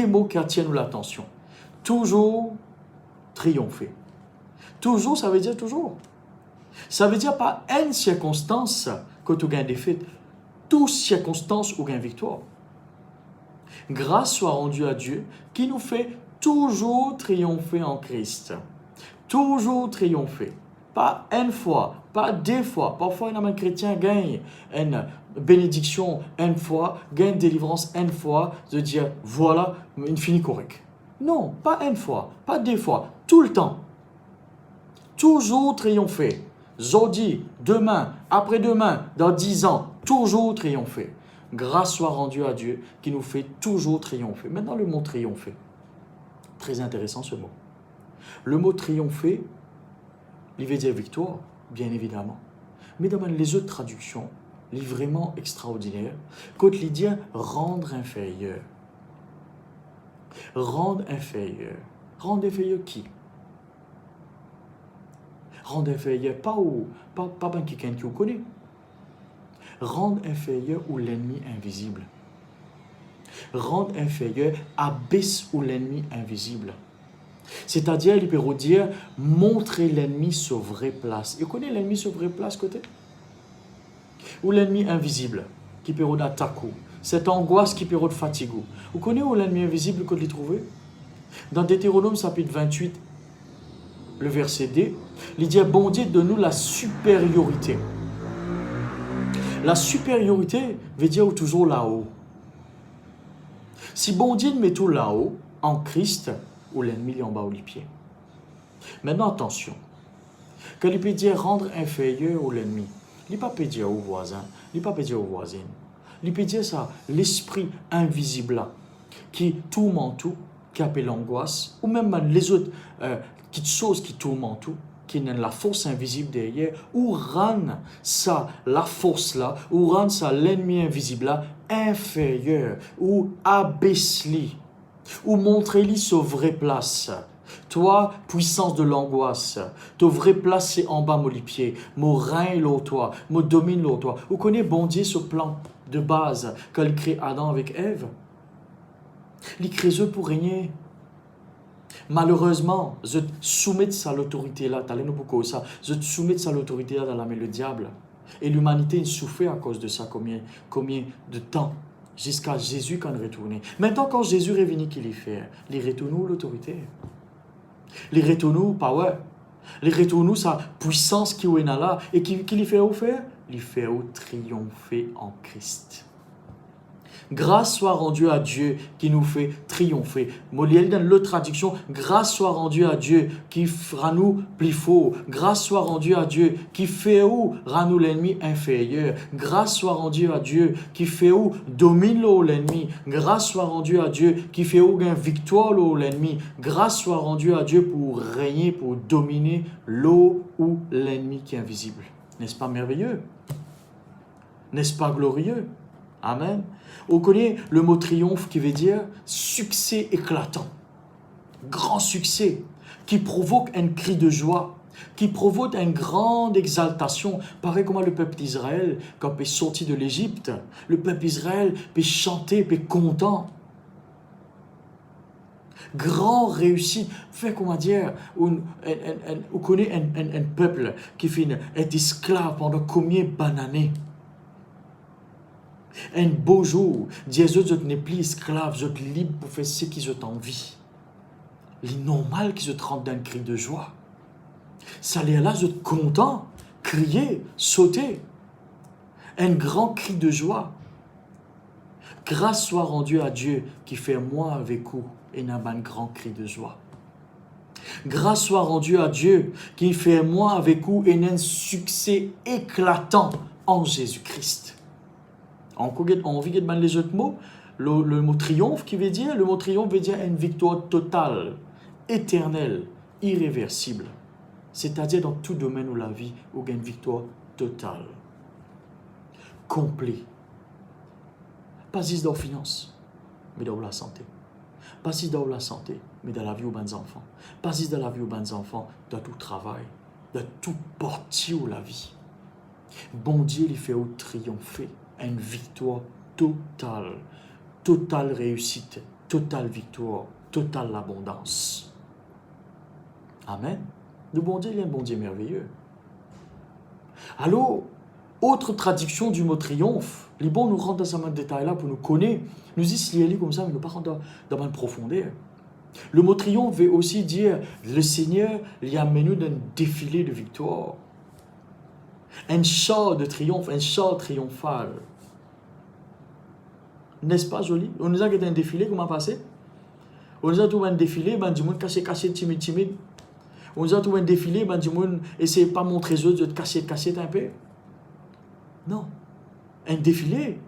mots qui attirent l'attention. Toujours triompher. Toujours, ça veut dire toujours. Ça veut dire pas une circonstance que tu gagnes des défaite, toute circonstance où tu gagnes victoire. Grâce soit rendue à Dieu qui nous fait toujours triompher en Christ. Toujours triompher. Pas une fois, pas 2 fois. Parfois, un chrétien gagne une bénédiction une fois, gagne une délivrance une fois, de dire voilà, une finie correcte. Non, pas une fois, pas 2 fois, tout le temps. Toujours triompher. Aujourd'hui, demain, après-demain, dans 10 ans, toujours triompher. Grâce soit rendue à Dieu qui nous fait toujours triompher. Maintenant, le mot triompher. Très intéressant ce mot. Le mot triompher, il veut dire victoire, bien évidemment. Mais dans les autres traductions, il est vraiment extraordinaire. Quand il dit rendre inférieur. Rendre inférieur. Rendre inférieur qui? Rendre inférieur, pas quelqu'un qui vous connaît. Rendre inférieur ou l'ennemi invisible. Rendre inférieur, abaisse ou l'ennemi invisible. C'est-à-dire, il peut dire, montrer l'ennemi sur vraie place. Et connaît l'ennemi sur vraie place côté? Ou l'ennemi invisible, qui peut attaquer. Cette angoisse qui peut fatiguer. Vous connaissez où l'ennemi invisible que vous trouvez? Dans Deutéronome chapitre 28, le verset D, il dit, bon Dieu, donne-nous la supériorité. La supériorité veut dire toujours là-haut. Si bon Dieu met tout là-haut, en Christ, ou l'ennemi est en bas ou les pieds. Maintenant, attention. Quand il peut dire rendre inférieur ou l'ennemi, il ne peut pas dire au voisin, il ne peut pas dire aux voisines. Il peut dire ça, l'esprit invisible là, qui tourmente tout, qui appelle l'angoisse, ou même les autres petites choses qui tourmentent tout, qui n'a la force invisible derrière, ou rendre ça, la force là, ou rendre ça, l'ennemi invisible là, inférieur, ou abaisse-li, ou montrez-lui sa vraie place. Toi, puissance de l'angoisse, ta vraie place c'est en bas, mon pied, mon rein l'eau toi, mon domine l'eau toi. Vous connaissez bon Dieu ce plan de base quand il crée Adam avec Ève? Il crée eux pour régner. Malheureusement, je soumets à l'autorité là, t'allais nous beaucoup ça, je soumets à l'autorité là dans la main le diable. Et l'humanité a souffert à cause de ça, combien de temps, jusqu'à Jésus quand il est retourné. Maintenant, quand Jésus est venu, qu'il y fait? Il retourne l'autorité. Il retourne power. Il retourne sa puissance qui est là. Et qui lui fait faire? Il fait triompher en Christ. Grâce soit rendue à Dieu qui nous fait triompher. Molière dans l'autre traduction, grâce soit rendue à Dieu qui fera nous plus fort. Grâce soit rendue à Dieu qui fait où rend nous l'ennemi inférieur. Grâce soit rendue à Dieu qui fait où domine l'ennemi. Grâce soit rendue à Dieu qui fait où gain victoire l'ennemi. Grâce soit rendue à Dieu pour régner, pour dominer l'eau ou l'ennemi qui est invisible. N'est-ce pas merveilleux? N'est-ce pas glorieux? Amen. On connaît le mot triomphe qui veut dire succès éclatant, grand succès, qui provoque un cri de joie, qui provoque une grande exaltation. Pareil comme le peuple d'Israël, quand il est sorti de l'Égypte, le peuple d'Israël peut chanter, peut être content. Grand réussite, fait comment dire, on connaît un peuple qui finit être esclave pendant combien d'années. Un beau jour, Dieu n'est plus esclave, vous êtes libre pour faire ce qui vous envie. Il est normal qu'ils se rendent d'un cri de joie. Ça l'air là, vous êtes content, crier, sauter. Un grand cri de joie. Grâce soit rendue à Dieu qui fait moi avec vous et n'a pas un grand cri de joie. Grâce soit rendue à Dieu qui fait moi avec vous et n'a un succès éclatant en Jésus-Christ. On a envie de demander les autres mots. Le mot triomphe qui veut dire, le mot triomphe veut dire une victoire totale, éternelle, irréversible. C'est-à-dire dans tout domaine de la vie, où il y a une victoire totale, complète. Pas juste dans la finance, mais dans la santé. Pas juste dans la santé, mais dans la vie aux bonnes enfants. Pas juste dans la vie aux bonnes enfants, dans tout travail, dans tout portier de la vie. Bon Dieu, il fait triompher. Une victoire totale, totale réussite, totale victoire, totale abondance. Amen. Le bon Dieu, il est un bon Dieu merveilleux. Alors, autre traduction du mot triomphe, les bons nous rentrent dans ce détail-là pour nous connaître. Nous y aller comme ça, mais nous pas rentrer dans une profondeur. Le mot triomphe veut aussi dire le Seigneur lui a mené dans un défilé de victoire. Un char de triomphe, un char triomphal. N'est-ce pas joli? On nous a fait un défilé, comment passé? On nous a trouvé un défilé, du monde caché, timide. On nous a trouvé un défilé, du monde essaie pas montrer les autres, de cacher un peu. Non. Un défilé,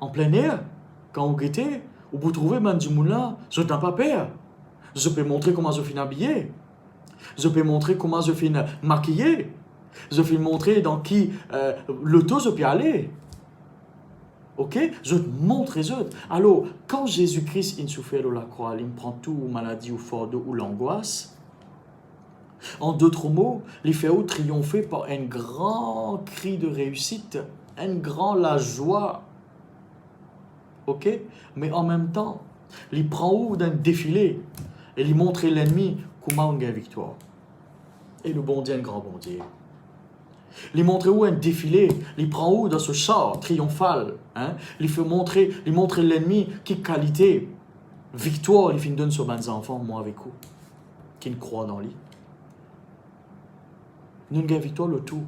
en plein air, quand on guettait, où vous trouvez du monde là, je n'ai pas peur. Je peux montrer comment je finis habillé. Je peux montrer comment je finis maquillé. Je vais montrer dans qui l'auto je peux aller. Ok? Je te montre les autres. Alors, quand Jésus-Christ il souffert de la croix, il me prend tout, maladie ou fardeau ou l'angoisse, En d'autres mots, les fait triompher par un grand cri de réussite, un grand la joie. Ok? Mais en même temps, il prend où d'un défilé et il montre l'ennemi comment on gagne victoire. Et le bon Dieu, un grand bon Dieu. Il montre où un défilé, il prend où dans ce char triomphal. Hein? Il montre l'ennemi qui qualité, victoire, il finit donne sur mes enfants, moi avec vous, qui ne croient dans lui. Nous avons victoire le tout.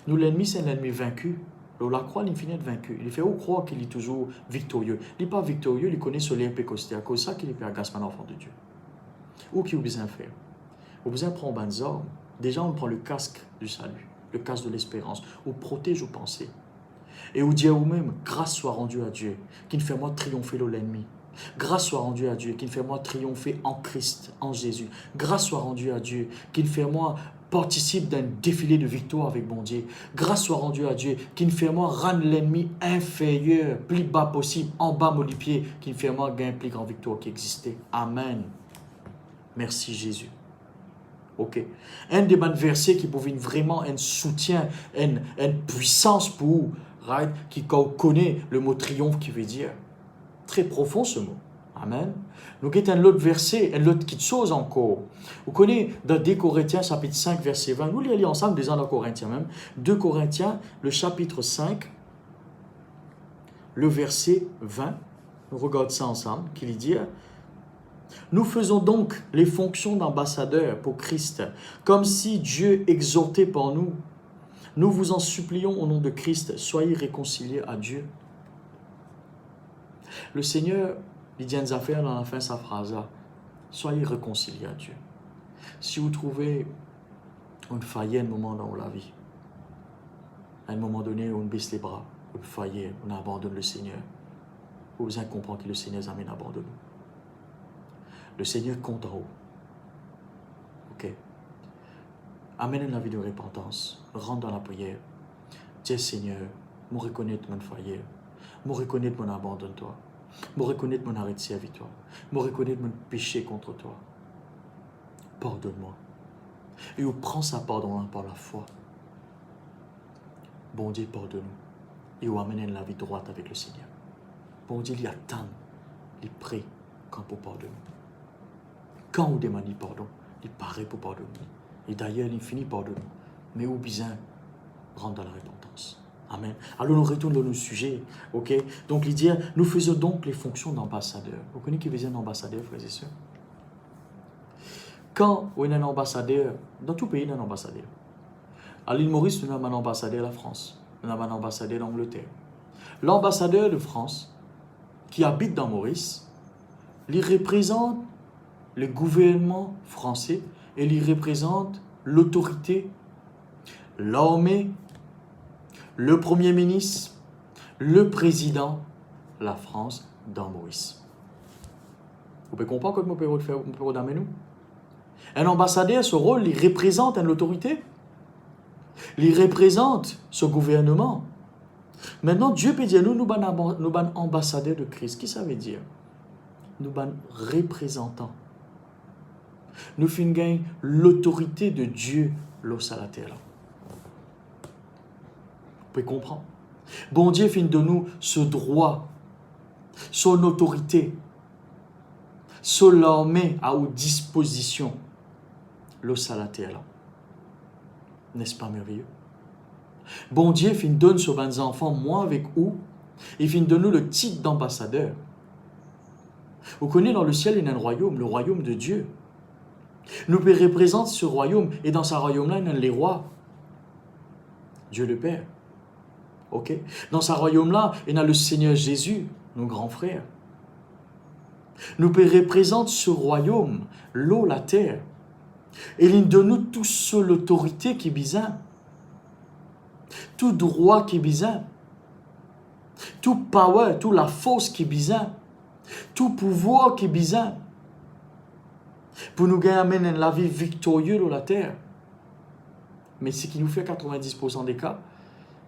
Nous, l'ennemi, c'est un ennemi vaincu. La croix, il finit vaincu. Il fait où croire qu'il est toujours victorieux. Il n'est pas victorieux, il connaît ce lien pécosté. À cause de ça qu'il est plus agaçement enfant de Dieu. Où qu'il a besoin de faire? Il a besoin de prendre des armes. Déjà, on prend le casque du salut, le casque de l'espérance. On protège aux pensées. Et on dit à vous-même, grâce soit rendue à Dieu, qui ne fait moi triompher de l'ennemi. Grâce soit rendue à Dieu, qui ne fait moi triompher en Christ, en Jésus. Grâce soit rendue à Dieu, qui ne fait moi participe d'un défilé de victoire avec mon Dieu. Grâce soit rendue à Dieu, qui ne fait moi rendre l'ennemi inférieur, plus bas possible, en bas mon pied, qui ne fait moi gagner plus grande victoire qui existait. Amen. Merci Jésus. Ok. Un des versets qui pouvait vraiment un soutien, une puissance pour vous, right? Qui connaît le mot triomphe qui veut dire. Très profond ce mot. Amen. Nous avons un autre verset, une autre petite chose encore. Vous connaissez dans 2 Corinthiens, chapitre 5, verset 20. Nous lisons ensemble déjà dans Corinthiens même. 2 Corinthiens, le chapitre 5, le verset 20. Nous regardons ça ensemble, qui dit « Nous faisons donc les fonctions d'ambassadeurs pour Christ, comme si Dieu exhortait par nous. Nous vous en supplions au nom de Christ, soyez réconciliés à Dieu. » Le Seigneur, il dit une affaire dans la fin de sa phrase là. Soyez réconciliés à Dieu. Si vous trouvez une faillite à un moment dans la vie, à un moment donné, on baisse les bras, on faillit, on abandonne le Seigneur, vous allez comprendre que le Seigneur amène à abandonner. Le Seigneur compte en haut. Ok. Amène la vie de repentance. Rentre dans la prière. Dis Seigneur, moi reconnaître mon faillite, moi reconnaître mon abandon toi. Me reconnaître mon arrêt de servir toi. Me reconnaître mon péché contre toi. Pardonne-moi. Et on prend sa pardon par la foi. Bon Dieu, pardonne-nous. Et on amène la vie droite avec le Seigneur. Bon Dieu, il attend, il prie quand pour pardonner. Quand on demande pardon, il paraît pour pardonner. Et d'ailleurs, il finit par pardonner. Mais au besoin, rentre dans la repentance. Amen. Alors nous retournons dans le sujet. Ok. Donc il dit, nous faisons donc les fonctions d'ambassadeur. Vous connaissez qui veut dire un ambassadeur, frères et sœurs? Quand on a un ambassadeur, dans tout pays, il y a un ambassadeur. À l'île Maurice, nous avons un ambassadeur à la France. Nous avons un ambassadeur d'Angleterre. L'ambassadeur de France, qui habite dans Maurice, il représente le gouvernement français et il représente l'autorité, l'armée, le Premier ministre, le président, la France dans Maurice. Vous pouvez comprendre comment on peut faire nous? Un ambassadeur, ce rôle, il représente une autorité. Il représente ce gouvernement. Maintenant, Dieu peut dire, nous sommes ambassadeurs de Christ. Qu'est-ce que ça veut dire? Nous sommes représentants. Nous faisons l'autorité de Dieu sur la terre. Vous pouvez comprendre? Bon Dieu fait de nous ce droit, son autorité, son l'armée à nos dispositions, sur la terre. N'est-ce pas merveilleux? Bon Dieu fait donne sur nos enfants, moi avec vous, il fait de nous le titre d'ambassadeur. Vous connaissez dans le ciel, il y a un royaume, le royaume de Dieu. Nous représentons ce royaume, et dans ce royaume-là, il y a les rois. Dieu le Père. Ok? Dans ce royaume-là, il y a le Seigneur Jésus, nos grands frères. Nous représentons ce royaume, l'eau, la terre. Et il donne nous toute l'autorité qui est bizarre. Tout droit qui est bizarre. Tout power, toute la force qui est bizarre. Tout pouvoir qui est bizarre. Pour nous gagner la vie victorieuse sur la terre. Mais ce qui nous fait 90% des cas,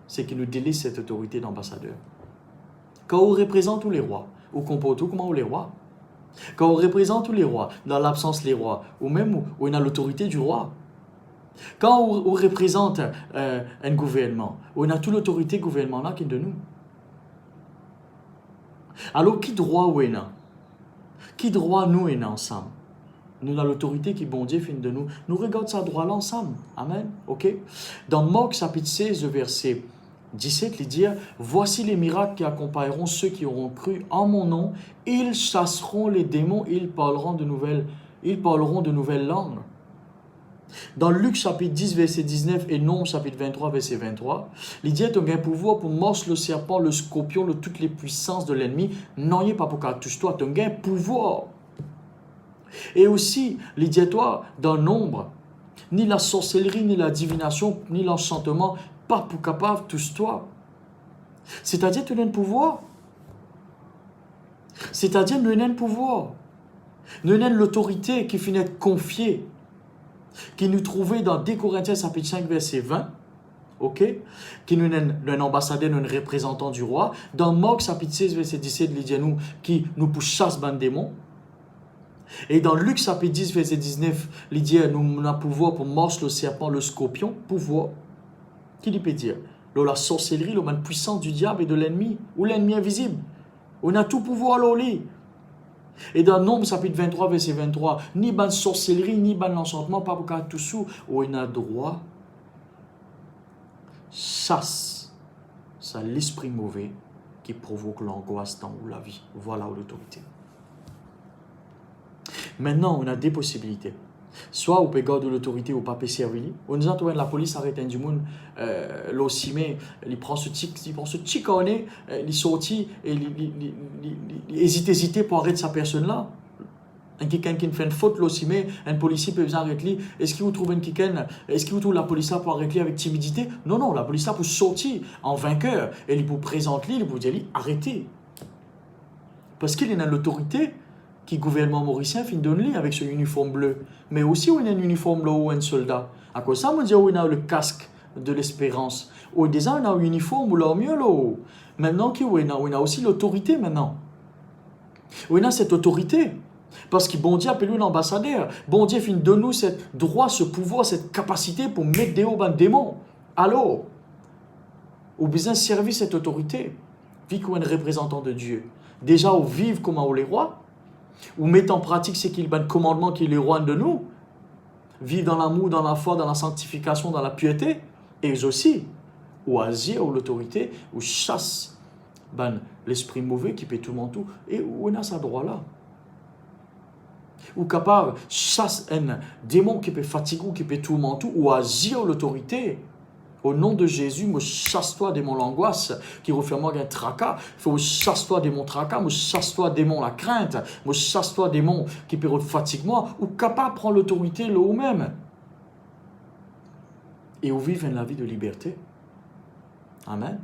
c'est qu'il nous délaisse cette autorité d'ambassadeur. Quand on représente tous les rois, on comporte comment les rois? Quand on représente tous les rois, dans l'absence des rois, ou même où on a l'autorité du roi. Quand on représente un gouvernement, on a toute l'autorité gouvernementale qui est de nous. Alors, qui droit on a? Qui droit nous on a ensemble? Nous avons l'autorité qui, bon Dieu, fait de nous. Nous regardons ça droit là ensemble. Amen. Ok? Dans Marc chapitre 16, verset 17, il dit, voici les miracles qui accompagneront ceux qui auront cru en mon nom. Ils chasseront les démons, ils parleront de nouvelles langues. Dans Luc chapitre 10, verset 19 et Nombre chapitre 23, verset 23, il dit, tu as un pouvoir pour morcer le serpent, le scorpion, toutes les puissances de l'ennemi. Non, pas pour qu'elle touche toi, tu as un pouvoir. Et aussi, il dit, toi, dans Nombre, ni la sorcellerie, ni la divination, ni l'enchantement, pas pour capable touche toi. C'est-à-dire, tu as un pouvoir. C'est-à-dire, nous avons un pouvoir. Nous avons l'autorité qui finit être confiée, qui nous trouvait dans 2 Corinthiens chapitre 5, verset 20, ok? Qui nous avons un ambassadeur, un représentant du roi. Dans Marc chapitre 16, verset 17, il dit nous, qui nous pousse chasse ban démons. Et dans Luc chapitre 10, verset 19, il dit nous avons pouvoir pour marcher le serpent, le scorpion, pouvoir. Qui lui peut dire? La sorcellerie, la puissance du diable et de l'ennemi, ou l'ennemi invisible. On a tout pouvoir à l'oli. Et dans Nombre chapitre 23, verset 23, ni ban sorcellerie, ni ban l'enchantement, pas pour qu'à tout sous, où on a droit, chasse, c'est l'esprit mauvais qui provoque l'angoisse dans la vie. Voilà l'autorité. Maintenant, on a des possibilités. Soit on peut garder l'autorité ou pas peut servir. On dit que la police arrête un du monde, l'ossimé, il prend ce tic au nez, il sortit et il hésite pour arrêter sa personne-là. Quelqu'un qui fait une faute, l'ossimé, un policier peut arrêter lui. Est-ce qu'il vous trouve est-ce qu'il vous trouve la police là pour arrêter avec timidité? Non, non, la police là pour sortir en vainqueur et il vous présente lui, il vous dit arrêtez. Parce qu'il a l'autorité qui le gouvernement mauricien fin donne avec ce uniforme bleu. Mais aussi, on a un uniforme là où un soldat. À quoi ça, on dit, on a le casque de l'espérance. Ou déjà, on a un uniforme ou là, mieux là. Maintenant, on a aussi l'autorité maintenant. On a cette autorité. Parce que bon Dieu appelle un ambassadeur. Bon Dieu fin donne nous ce droit, ce pouvoir, cette capacité pour mettre des hauts démons. Alors, on a besoin de servir cette autorité. Vu qu'on est un représentant de Dieu. Déjà, on vive comme les rois. Ou mettre en pratique ce qu'il y a le commandement qui est le roi de nous. Vivre dans l'amour, dans la foi, dans la sanctification, dans la piété. Et aussi, ou agir, ou l'autorité, ou chasse l'esprit mauvais qui peut tout le tout. Et on a ce droit-là. Ou capable, chasse un démon qui peut fatiguer, qui peut tout le tout, ou agir l'autorité. Au nom de Jésus, me chasse-toi de mon angoisse qui referme un tracas. Faut chasse-toi de mon tracas, me chasse-toi de mon la crainte, me chasse-toi de mon qui peut fatiguer moi, ou capable de prendre l'autorité là où même. Et où vivre la vie de liberté. Amen.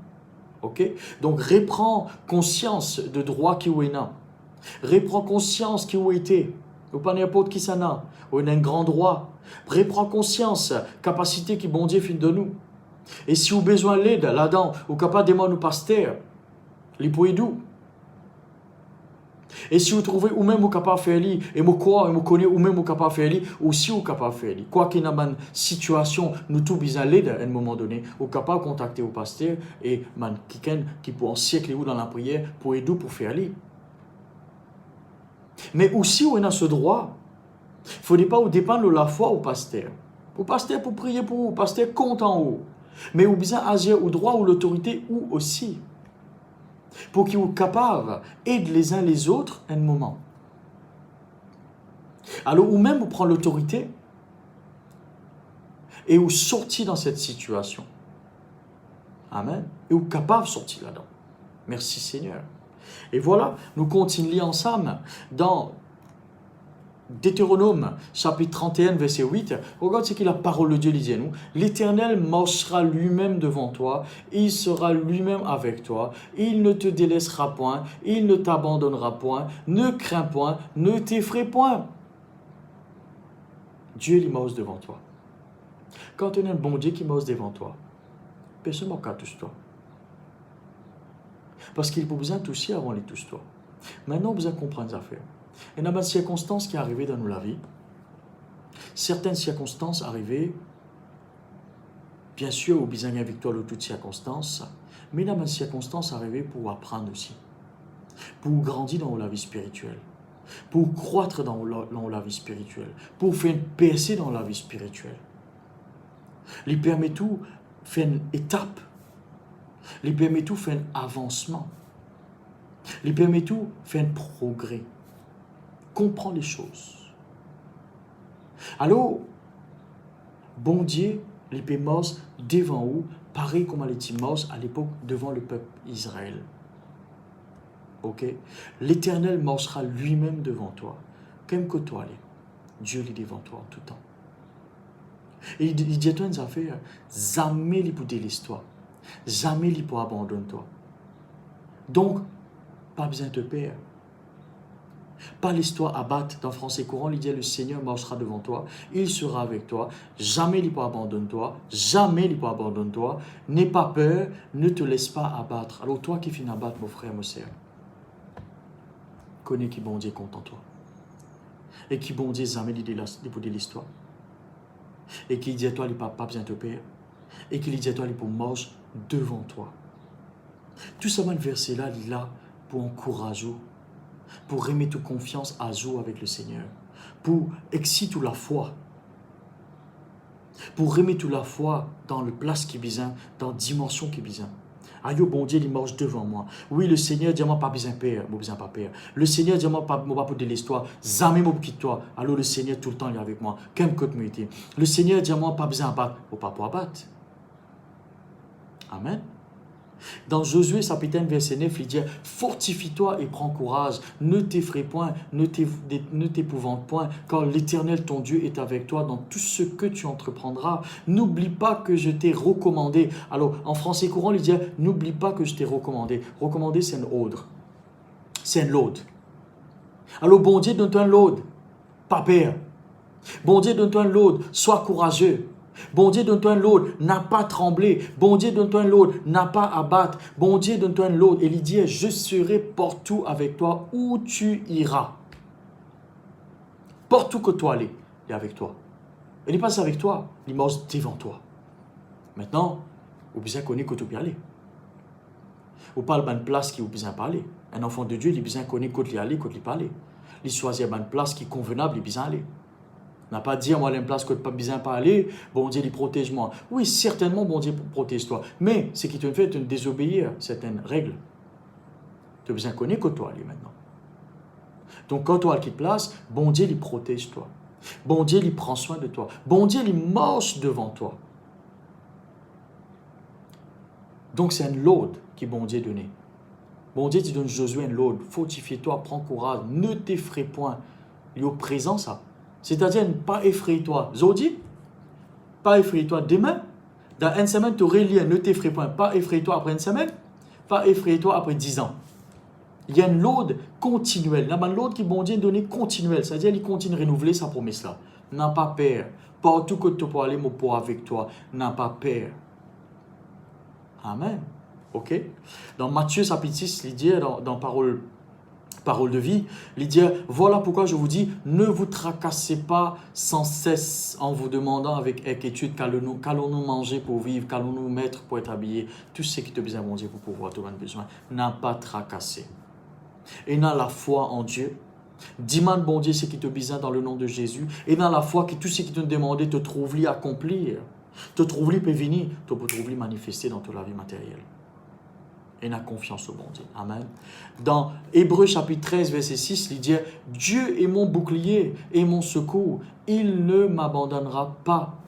Ok? Donc, reprends conscience de droit qui est là. Reprends conscience qui est été. Ou pas n'importe qui ça n'a. On a un grand droit. Reprends conscience, capacité qui bon Dieu fait de nous. Et si vous avez besoin d'aide là-dedans, vous êtes capable de demander au pasteur, les pouvez d'où. Et si vous trouvez ou même vous êtes capable de faire lui, et vous croyez, et vous connaissez, ou même vous êtes capable de faire lui, ou si vous êtes capable de faire lui. Quoi qu'il y ait une situation, nous tous besoin d'aide à un moment donné, vous êtes capable de contacter au pasteur et quelqu'un qui peut en siècle dans la prière pour aider pour faire lui. Mais aussi, on a ce droit. Il ne faut pas dépendre de la foi au pasteur. Au pasteur pour prier pour vous, au pasteur compte en haut. Mais vous besoin agir au droit ou l'autorité ou aussi. Pour qu'ils soient capables d'aider les uns les autres un moment. Alors, ou même vous prenez l'autorité et vous sortir dans cette situation. Amen. Et vous capable de sortir là-dedans. Merci Seigneur. Et voilà, nous continuons ensemble dans Deutéronome, chapitre 31, verset 8. Regarde ce que la parole de Dieu dit à nous. L'Éternel marchera lui-même devant toi, il sera lui-même avec toi, il ne te délaissera point, il ne t'abandonnera point, ne crains point, ne t'effraie point. Dieu il marche devant toi. Quand tu as un bon Dieu qui marche devant toi, personne ne touche toi. Parce qu'il a besoin de toucher avant de toucher toi. Maintenant, vous allez comprendre ça faire. Et dans les circonstances qui arrivaient dans la vie, certaines circonstances arrivaient, bien sûr, au besoin de victoire de toutes circonstances, mais dans les circonstances arrivaient pour apprendre aussi, pour grandir dans la vie spirituelle, pour croître dans la vie spirituelle, pour faire percer dans la vie spirituelle. Il permet tout faire une étape, il permet tout faire un avancement, il permet tout faire un progrès, comprendre les choses. Alors, bon Dieu, les pémos devant vous, pareil comme les timos à l'époque devant le peuple Israël. Ok? L'Éternel marchera lui-même devant toi, comme que toi, Dieu est devant toi en tout temps. Et il dit à toi une affaire, jamais il pour l'histoire, jamais il pour abandonner toi. Donc, pas besoin de te perdre. Pas l'histoire à battre dans français courant, il dit le Seigneur marchera devant toi, il sera avec toi, jamais il ne abandonne toi, jamais il ne abandonne toi, n'aie pas peur, ne te laisse pas abattre. Alors toi qui finis abattre, mon frère, ma sœur, connais qui bon Dieu compte en toi. Et qui bon Dieu jamais il dit l'histoire. Et qui dit à toi, il n'a pas besoin de te perdre. Et qui dit à toi, il pour marcher devant toi. Tout ça, le verset là, il est là pour encourager, pour remettre confiance à jour avec le Seigneur, pour exciter la foi, pour remettre la foi dans le place qui est besoin, dans la dimension qui est besoin. Aïe, bon Dieu, il marche devant moi. Oui, le Seigneur dit, moi, pas besoin de père, moi, besoin pas père. Le Seigneur dit, moi, pas pour de l'histoire, jamais moi quitte toi. Alors le Seigneur, tout le temps, il est avec moi. Qu'aime que tu me dis. Le Seigneur dit, moi, pas besoin de battre, pas pour abattre. Amen. Dans Josué, chapitre 1, verset 9, il dit, fortifie-toi et prends courage, ne t'effraie point, ne t'épouvante point, car l'Éternel, ton Dieu, est avec toi dans tout ce que tu entreprendras. N'oublie pas que je t'ai recommandé. Alors, en français courant, il dit, n'oublie pas que je t'ai recommandé. Recommander, c'est un ordre. C'est un load. Alors, bon Dieu, donne-toi un load. Pas peur. Bon Dieu, donne-toi un load. Sois courageux. Bon Dieu, donne-toi un load, n'a pas tremblé. Bon Dieu, donne-toi un load, n'a pas abattre. Bon Dieu, donne-toi un load. Et il dit, je serai partout avec toi où tu iras. Partout que toi allais, il est avec toi. Il n'est pas avec toi, il marche devant toi. Maintenant, vous besoin connaître que tu peux aller. Vous parlez d'une place qui vous besoin parler. Un enfant de Dieu, il a besoin connaître que tu aller, que tu parler. Il choisit une place qui est convenable, il a besoin aller. N'a pas dit, moi, j'ai une place que tu n'as pas besoin pas aller, bon Dieu, il protège-moi. Oui, certainement, bon Dieu, protège-toi. Mais ce qui te fait, c'est de désobéir à certaines règles. Tu as besoin de connaître que toi, aller maintenant. Donc, quand toi, qui te place, bon Dieu, il protège toi. Bon Dieu, il prend soin de toi. Bon Dieu, il marche devant toi. Donc, c'est un load qui bon Dieu donné. Bon Dieu, tu donnes Josué un load. Fortifie-toi, prends courage, ne t'effraie point. Il est au présent, ça. C'est-à-dire, ne pas effraie-toi. Zodi, pas effraie-toi demain. Dans une semaine, tu aurais lié, ne t'effraie point. Pas effraie-toi après une semaine. Pas effraie-toi après 10 ans. Il y a une load continuelle. Il y a une load qui bon Dieu donné continuelle. C'est-à-dire, il continue de renouveler sa promesse-là. N'a pas peur. Partout que tu peux aller, mon pour avec toi. N'a pas peur. Amen. Ok? Dans Matthieu chapitre 6, il dit dans parole de vie, il dit, voilà pourquoi je vous dis, ne vous tracassez pas sans cesse en vous demandant avec inquiétude qu'allons-nous manger pour vivre, qu'allons-nous mettre pour être habillés. Tout ce qui te besoin, mon Dieu, pour pouvoir te rendre besoin, n'a pas tracassé. Et dans la foi en Dieu, demande, bon Dieu, ce qui te besoin dans le nom de Jésus, et dans la foi que tout ce qui te demandait te trouve lui accomplir, te trouve lui peut venir, te trouve lui manifester dans toute la vie matérielle. Et n'a confiance au bon Dieu. Amen. Dans Hébreux chapitre 13, verset 6, il dit, Dieu est mon bouclier et mon secours. Il ne m'abandonnera pas.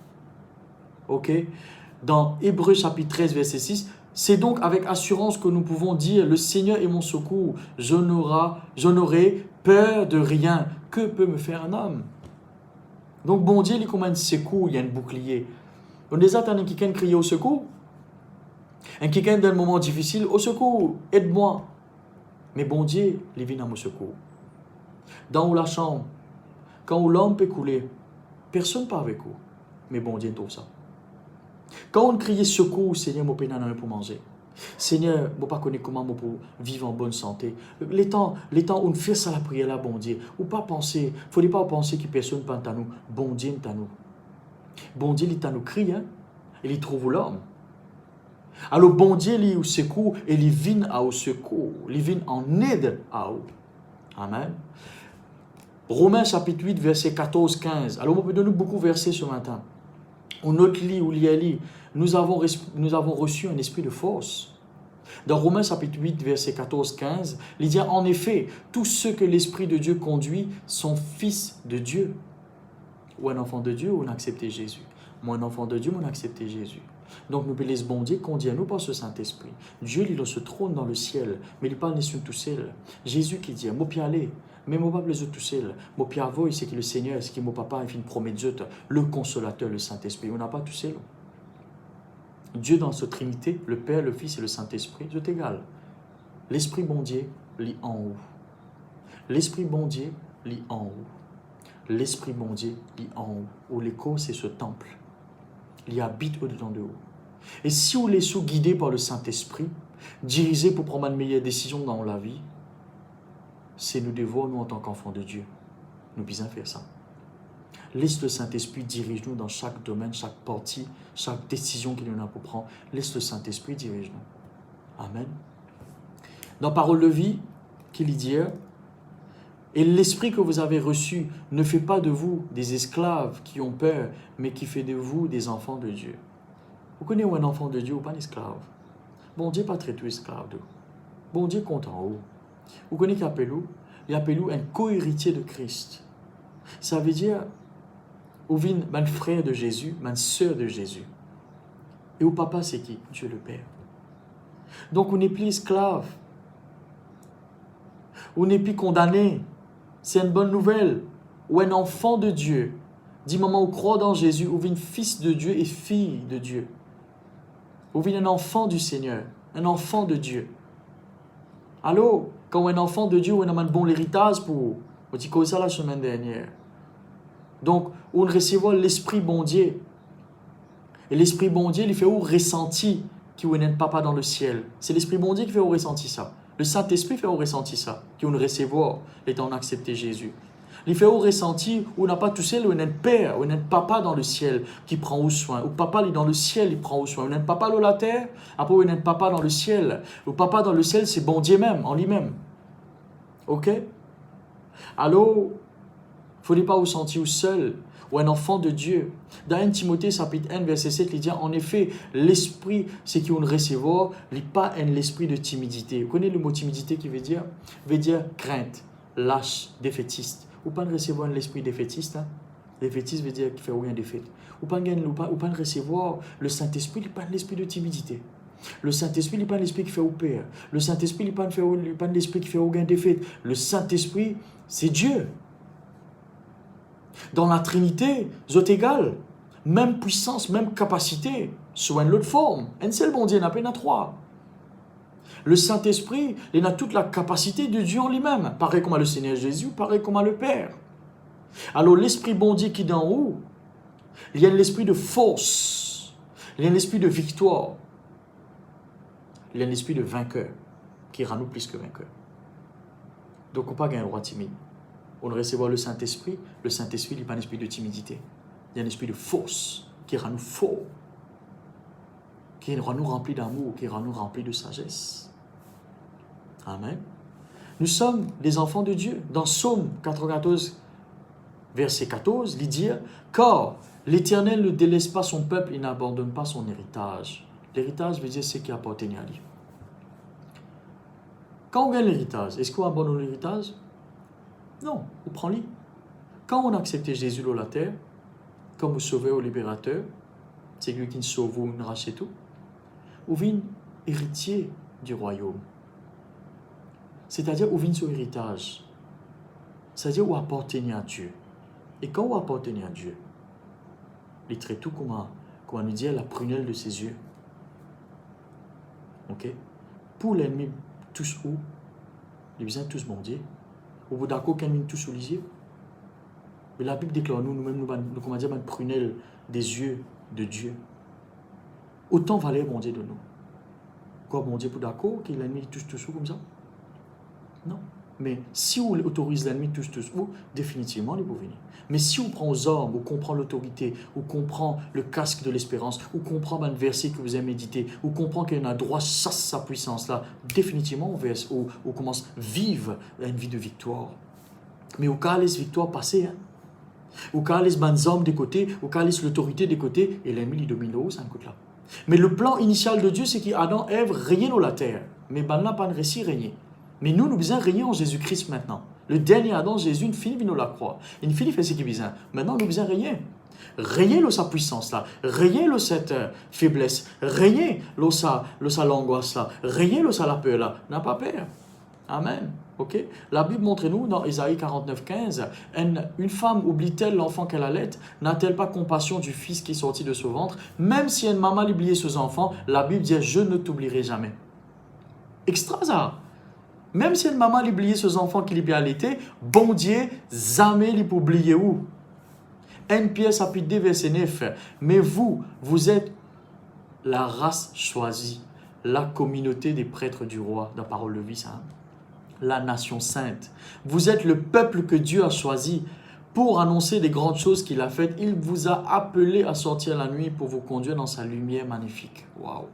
Ok? Dans Hébreux chapitre 13, verset 6, c'est donc avec assurance que nous pouvons dire, le Seigneur est mon secours. Je n'aurai peur de rien. Que peut me faire un homme? Donc bon Dieu, il y a comme un secours, il y a un bouclier. On les attend quelqu'un crier au secours. Un quelqu'un dans un moment difficile, au secours, aide-moi. Mais bon Dieu, il vient à mon secours. Dans la chambre, quand l'homme peut couler, personne pas avec vous. Mais bon Dieu trouve ça. Quand on crie secours, Seigneur, mon pénal pour manger. Seigneur, je ne pas connaître comment pour vivre en bonne santé. Les temps où on fait ça la prière là, bon Dieu, ou pas penser, il ne faut pas penser que personne ne pense à nous. Bon Dieu est à nous. Bon Dieu il est à nous crie, hein, et il trouve l'homme. Alors bon Dieu il est au secours et il vient au secours, il vient en aide à vous. Amen. Romains chapitre 8, verset 14-15. Alors on peut donner beaucoup de versets ce matin. On note lit ou lit, nous avons reçu un esprit de force. Dans Romains chapitre 8, verset 14-15, il dit en effet, tous ceux que l'Esprit de Dieu conduit sont fils de Dieu. Ou un enfant de Dieu, ou on a accepté Jésus. Moi, un enfant de Dieu, on a accepté Jésus. Donc nous pouvons bon Dieu conduire nous par ce Saint-Esprit. Dieu, il se trône dans le ciel, mais il n'est pas né tout seul. Jésus qui dit, moi, puis aller, mais moi, pas besoin tout seul. Moi, puis avoir, c'est que le Seigneur, c'est que mon papa, il fait une promesse de Dieu, le consolateur, le Saint-Esprit. On n'a pas tout seul. Dieu dans sa Trinité, le Père, le Fils et le Saint-Esprit, c'est égal. L'Esprit bon Dieu lit en haut. L'Esprit bon Dieu lit en haut. L'Esprit bon Dieu lit en haut. Où l'écho, c'est ce temple. Il habite au-dedans de haut. Et si vous laissez guider par le Saint-Esprit, dirigé pour prendre une meilleure décision dans la vie, c'est nous devoir, nous en tant qu'enfants de Dieu, nous bien faire ça. Laisse le Saint-Esprit dirige-nous dans chaque domaine, chaque partie, chaque décision qu'il nous a pour prendre. Laisse le Saint-Esprit dirige-nous. Amen. Dans Parole de vie, qu'il dit, et l'Esprit que vous avez reçu ne fait pas de vous des esclaves qui ont peur, mais qui fait de vous des enfants de Dieu. Vous connaissez un enfant de Dieu ou pas un esclave? Bon Dieu pas traité esclave de vous. Bon Dieu compte en haut. Vous connaissez qu'appelez-vous? Il appelle un co-héritier de Christ. Ça veut dire, vous venez un frère de Jésus, une sœur de Jésus. Et au papa, c'est qui? Dieu le Père. Donc, on n'est plus esclave. On n'est plus condamné. C'est une bonne nouvelle. Ou un enfant de Dieu. Du moment où on croit dans Jésus, on vient fils de Dieu et fille de Dieu. On vient un enfant du Seigneur, un enfant de Dieu. Allô, quand un enfant de Dieu, on a un bon héritage pour vous. On dit comme ça la semaine dernière. Donc, on recevra l'Esprit bon Dieu. Et l'Esprit bon Dieu, il fait où ressentir qu'il n'y a un papa dans le ciel. C'est l'Esprit bon Dieu qui fait où ressentir ça. Le Saint-Esprit fait où ressentir ça. Qui on recevoir étant accepté Jésus. Il fait où ressentir où on n'a pas tout seul, où on a un père, où on a un papa dans le ciel qui prend au soin. Où papa il est dans le ciel, il prend au soin. On a un papa dans la terre, après on a un papa dans le ciel. Le papa dans le ciel, c'est bon Dieu même, en lui-même. Ok? Alors, il ne faut pas vous sentir seul, ou un enfant de Dieu. Dans 1 Timothée, chapitre 1, verset 7, il dit, en effet, l'esprit, c'est qui on recevoir, il n'est pas l'esprit de timidité. Vous connaissez le mot timidité qui veut dire? Veut dire crainte, lâche, défaitiste. Ou pas recevoir l'esprit défaitiste. Hein? Défaitiste veut dire qu'il ne fait rien de défaite. Ou pas recevoir le Saint-Esprit, il n'est pas l'esprit de timidité. Le Saint-Esprit n'est pas l'esprit qui fait au Père. Le Saint-Esprit n'est pas l'esprit qui fait aucun défaite. Le Saint-Esprit, c'est Dieu. Dans la Trinité, c'est égal. Même puissance, même capacité, soit une autre forme. Un seul bon Dieu, il n'y en a pas trois. Le Saint-Esprit, il a toute la capacité de Dieu en lui-même. Pareil comme le Seigneur Jésus, pareil comme le Père. Alors l'Esprit bon Dieu qui est d'en haut, il y a l'esprit de force, il y a l'esprit de victoire, il y a l'esprit de vainqueur, qui rend nous plus que vainqueurs. Donc on ne peut pas gagner un roi timide. On recevoir le Saint-Esprit n'est pas un esprit de timidité. Il y a un esprit de force qui rend nous forts, qui rend nous remplis d'amour, qui rend nous remplis de sagesse. Amen. Nous sommes des enfants de Dieu. Dans Psaume 94, verset 14, il dit « Car l'Éternel ne délaisse pas son peuple, il n'abandonne pas son héritage. » L'héritage veut dire ce qui appartient à lui. Quand on gagne l'héritage, est-ce qu'on abandonne l'héritage? Non, on prend lui. Quand on a accepté Jésus dans la terre, comme vous sauveur ou libérateur, c'est lui qui nous sauve ou nous rachète tout, on vient héritier du royaume. C'est-à-dire, on vient sur héritage. C'est-à-dire, on appartient à Dieu. Et quand on appartient à Dieu, il traite tout comme on nous dit la prunelle de ses yeux. Ok? Pour l'ennemi, tous où? Les besoins tous bon Dieu. Au bout d'accord, qu'un tous sous les yeux. Mais la Bible déclare nous-mêmes, nous comment dire, une prunelle des yeux de Dieu. Autant valait bon Dieu de nous. Quoi, bon Dieu, pour d'accord, que l'ennemi touche tout comme ça? Non. Mais si on autorise l'ennemi touche tout, définitivement, il peut venir. Mais si on prend aux armes, on comprend l'autorité, on comprend le casque de l'espérance, on comprend un verset que vous avez médité, on comprend qu'il y a un droit chasse sa puissance là, définitivement, on commence à vivre une vie de victoire. Mais au cas laisse victoire passer, hein. Au cas laisse les hommes des côtés, au cas laisse l'autorité des côtés, et l'ennemi il domine le haut, ça ne coûte là. Mais le plan initial de Dieu, c'est qu'Adam et Ève régnaient dans la terre. Mais ben là, pas de récit régner. Mais nous devons régner en Jésus-Christ maintenant. Le dernier Adam, Jésus, une fille vient nous la croix. Une fille fait ce qu'il besoin. Maintenant, nous devons régner. Régner sa puissance là. Régner cette faiblesse. Régner sa l'angoisse là. Régner la peur là. N'a pas peur. Amen. Ok? La Bible montre-nous dans Isaïe 49:15, une femme oublie-t-elle l'enfant qu'elle allait? N'a-t-elle pas compassion du fils qui est sorti de son ventre? Même si une maman oubliait ses enfants, la Bible dit je ne t'oublierai jamais. Extra ça. Même si une maman oubliait ses enfants qui lui allaitaient, bon Dieu, jamais il peut oublier où? 1 Pierre chapitre 2 verset 9. Mais vous êtes la race choisie, la communauté des prêtres du roi, dans la parole de vie, ça. La nation sainte. Vous êtes le peuple que Dieu a choisi pour annoncer les grandes choses qu'il a faites. Il vous a appelé à sortir la nuit pour vous conduire dans sa lumière magnifique. Waouh!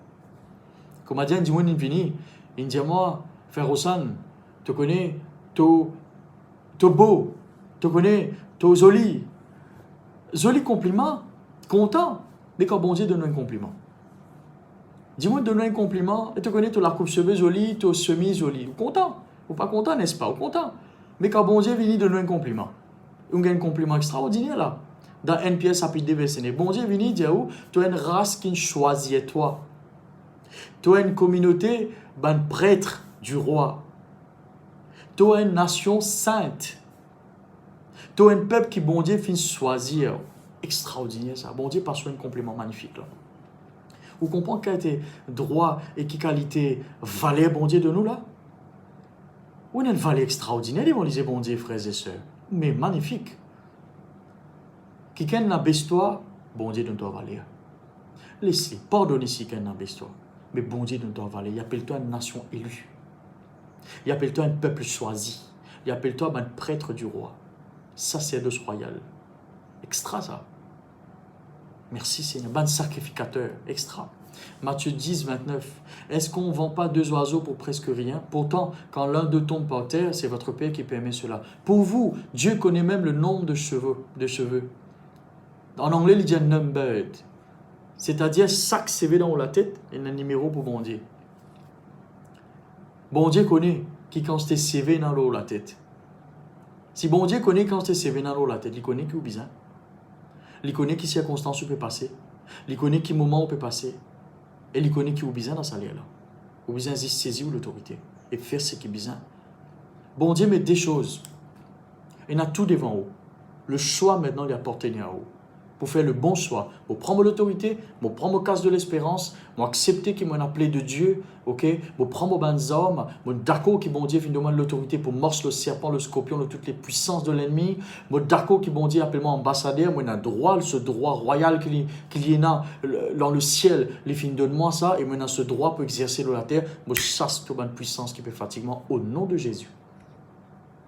Comme a dit un dimanche infini, il dit moi, frère Ossan, tu connais, tu beau, tu connais, tu joli. Joli compliment, content. Mais quand bon Dieu donne un compliment. Dis-moi, donne un compliment, et tu connais, tu la coupe cheveux jolie, tu chemise jolie. Content. Ou pas content, n'est-ce pas? Ou content. Mais quand bon Dieu vient donner un compliment, il y a un compliment extraordinaire là. Dans 1 Pierre chapitre 2 verset 9, bon Dieu vient dire, tu as une race qui choisit toi. Tu as une communauté, un prêtre du roi. Tu as une nation sainte. Tu as un peuple qui, bon Dieu, finit choisir. Extraordinaire ça. Bon Dieu passe un compliment magnifique là. Vous comprenez quel était droit et quelle qualité valait bon Dieu de nous là? On a une valeur extraordinaire, ils vont dire bon Dieu, frères et sœurs. Mais magnifique. Quelqu'un n'a toi, bon Dieu donne toi valeur. Laissez, pardonnez si quelqu'un n'a toi. Mais bon Dieu donne toi valeur. Il appelle-toi une nation élue. Il appelle-toi un peuple choisi. Il appelle-toi un prêtre du roi. Sacerdoce royal. Extra ça. Merci Seigneur. Un sacrificateur. Extra. Matthieu 10, 29. Est-ce qu'on ne vend pas 2 oiseaux pour presque rien? Pourtant, quand l'un d'eux tombe par terre, c'est votre Père qui permet cela. Pour vous, Dieu connaît même le nombre de cheveux. En anglais, il dit un numbered. C'est-à-dire, chaque CV dans la tête, il y a un numéro pour bon Dieu. Bon Dieu connaît qui quand c'est CV dans la tête. Si bon Dieu connaît quand c'est CV dans la tête, il connaît qui est bizarre. Il connaît qui circonstances peut passer. Il connaît qui moment on peut passer. Et il connaît qui est bizarre dans sa lière là. Ou bizarre saisir l'autorité et faire ce qui est bizarre. Bon Dieu met des choses. Il a tout devant eux. Le choix maintenant lui appartient à eux. Pour faire le bon choix, pour prendre l'autorité, pour prendre le casque de l'espérance, pour accepter qu'il m'a appelé de Dieu, ok, pour prendre les hommes, pour d'accord que bon Dieu vient demander l'autorité pour morcer le serpent, le scorpion, de toutes les puissances de l'ennemi, pour d'accord que bon Dieu appelle-moi ambassadeur, moi j'ai droit, ce droit royal qu'il y a dans le ciel, les filles donne-moi ça, et maintenant ce droit pour exercer dans la terre, moi chasse toute bonne puissance qui peut fatiguement au nom de Jésus.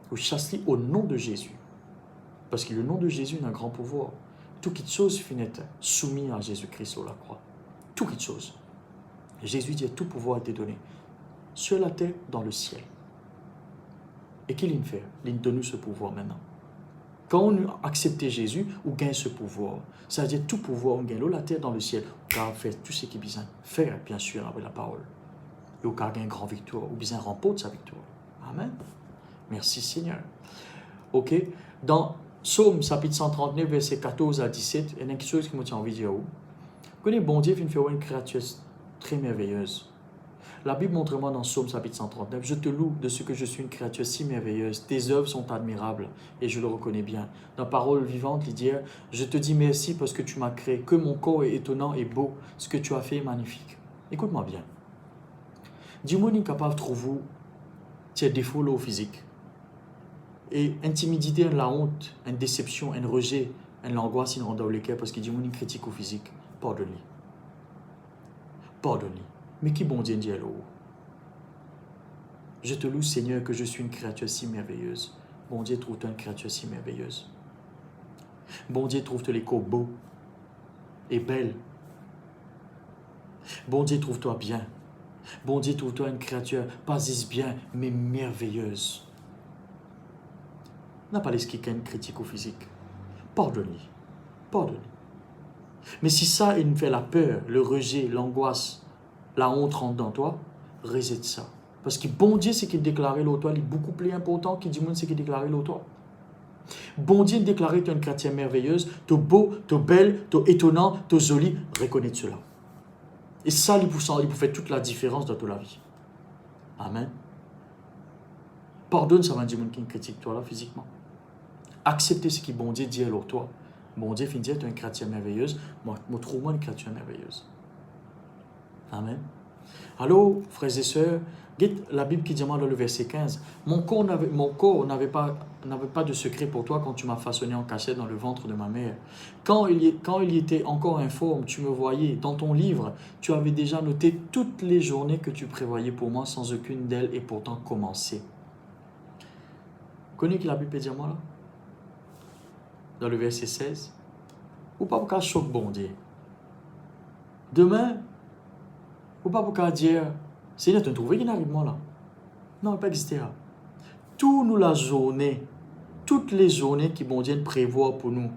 Vous chassez au nom de Jésus. Parce que le nom de Jésus a un grand pouvoir. Toute chose finit soumise à Jésus-Christ sur la croix. Toute chose. Jésus dit tout pouvoir a été donné sur la terre, dans le ciel. Et qu'il fait? Il donne ce pouvoir maintenant. Quand on accepte Jésus, on gagne ce pouvoir. C'est-à-dire tout pouvoir, on gagne la terre, dans le ciel. On peut faire tout ce qui est besoin faire, bien sûr, avec la parole. Et on peut gagner une grande victoire, ou bien remporter sa victoire. Amen. Merci Seigneur. Ok? Dans Psaume chapitre 139, verset 14 à 17, il y a quelque chose qui me tient envie de dire. Vous connaissez, bon Dieu vient faire une créature très merveilleuse. La Bible montre-moi dans Psaume chapitre 139, je te loue de ce que je suis une créature si merveilleuse. Tes œuvres sont admirables et je le reconnais bien. Dans Parole vivante, il dit, je te dis merci parce que tu m'as créé, que mon corps est étonnant et beau, ce que tu as fait est magnifique. Écoute-moi bien. Dis-moi, n'est capable de trouver tes défauts là au physique. Et une timidité, la honte, une déception, un rejet, une angoisse, une rend dans le cœur parce qu'il dit une critique au physique. Pardonne-lui. Pardonne-lui. Mais qui bon Dieu dit alors? Je te loue, Seigneur, que je suis une créature si merveilleuse. Bon Dieu, trouve-toi une créature si merveilleuse. Bon Dieu, trouve-toi les corps beaux et belles. Bon Dieu, trouve-toi bien. Bon Dieu, trouve-toi une créature, pas juste bien, mais merveilleuse. N'a pas laissé quelqu'un critique au physique. Pardonne-lui. Pardonne-lui. Mais si ça, il me fait la peur, le rejet, l'angoisse, la honte rentre dans toi, résiste ça. Parce que bon Dieu, c'est qu'il déclarait l'autre, il est beaucoup plus important qu'il dit monde, c'est qu'il déclarait l'autre. Bon Dieu déclarait tu es une chrétienne merveilleuse, tu es beau, tu es belle, tu es étonnant, tu es joli, reconnais cela. Et ça, il peut faire toute la différence dans toute la vie. Amen. Pardonne, ça va dire qui critique toi là physiquement. Acceptez ce que bon Dieu dit alors toi. Bon Dieu finit dire tu es une chrétienne merveilleuse, moi trouve-moi une chrétienne merveilleuse. Amen. Alors, frères et sœurs, la Bible qui dit dans le verset 15, mon corps n'avait pas de secret pour toi quand tu m'as façonné en cachette dans le ventre de ma mère. Quand il était encore informe, tu me voyais. Dans ton livre, tu avais déjà noté toutes les journées que tu prévoyais pour moi sans aucune d'elles et pourtant commencé. Connais que la Bible dit moi là? Dans le verset 16. Ou pas pour qu'elle choque bon Dieu. Demain, ou pas pour qu'elle dise Seigneur, tu as trouvé qu'il n'arrive moi là? Non, il n'a pas existé là. Toutes les journées qui bon Dieu prévoit pour nous,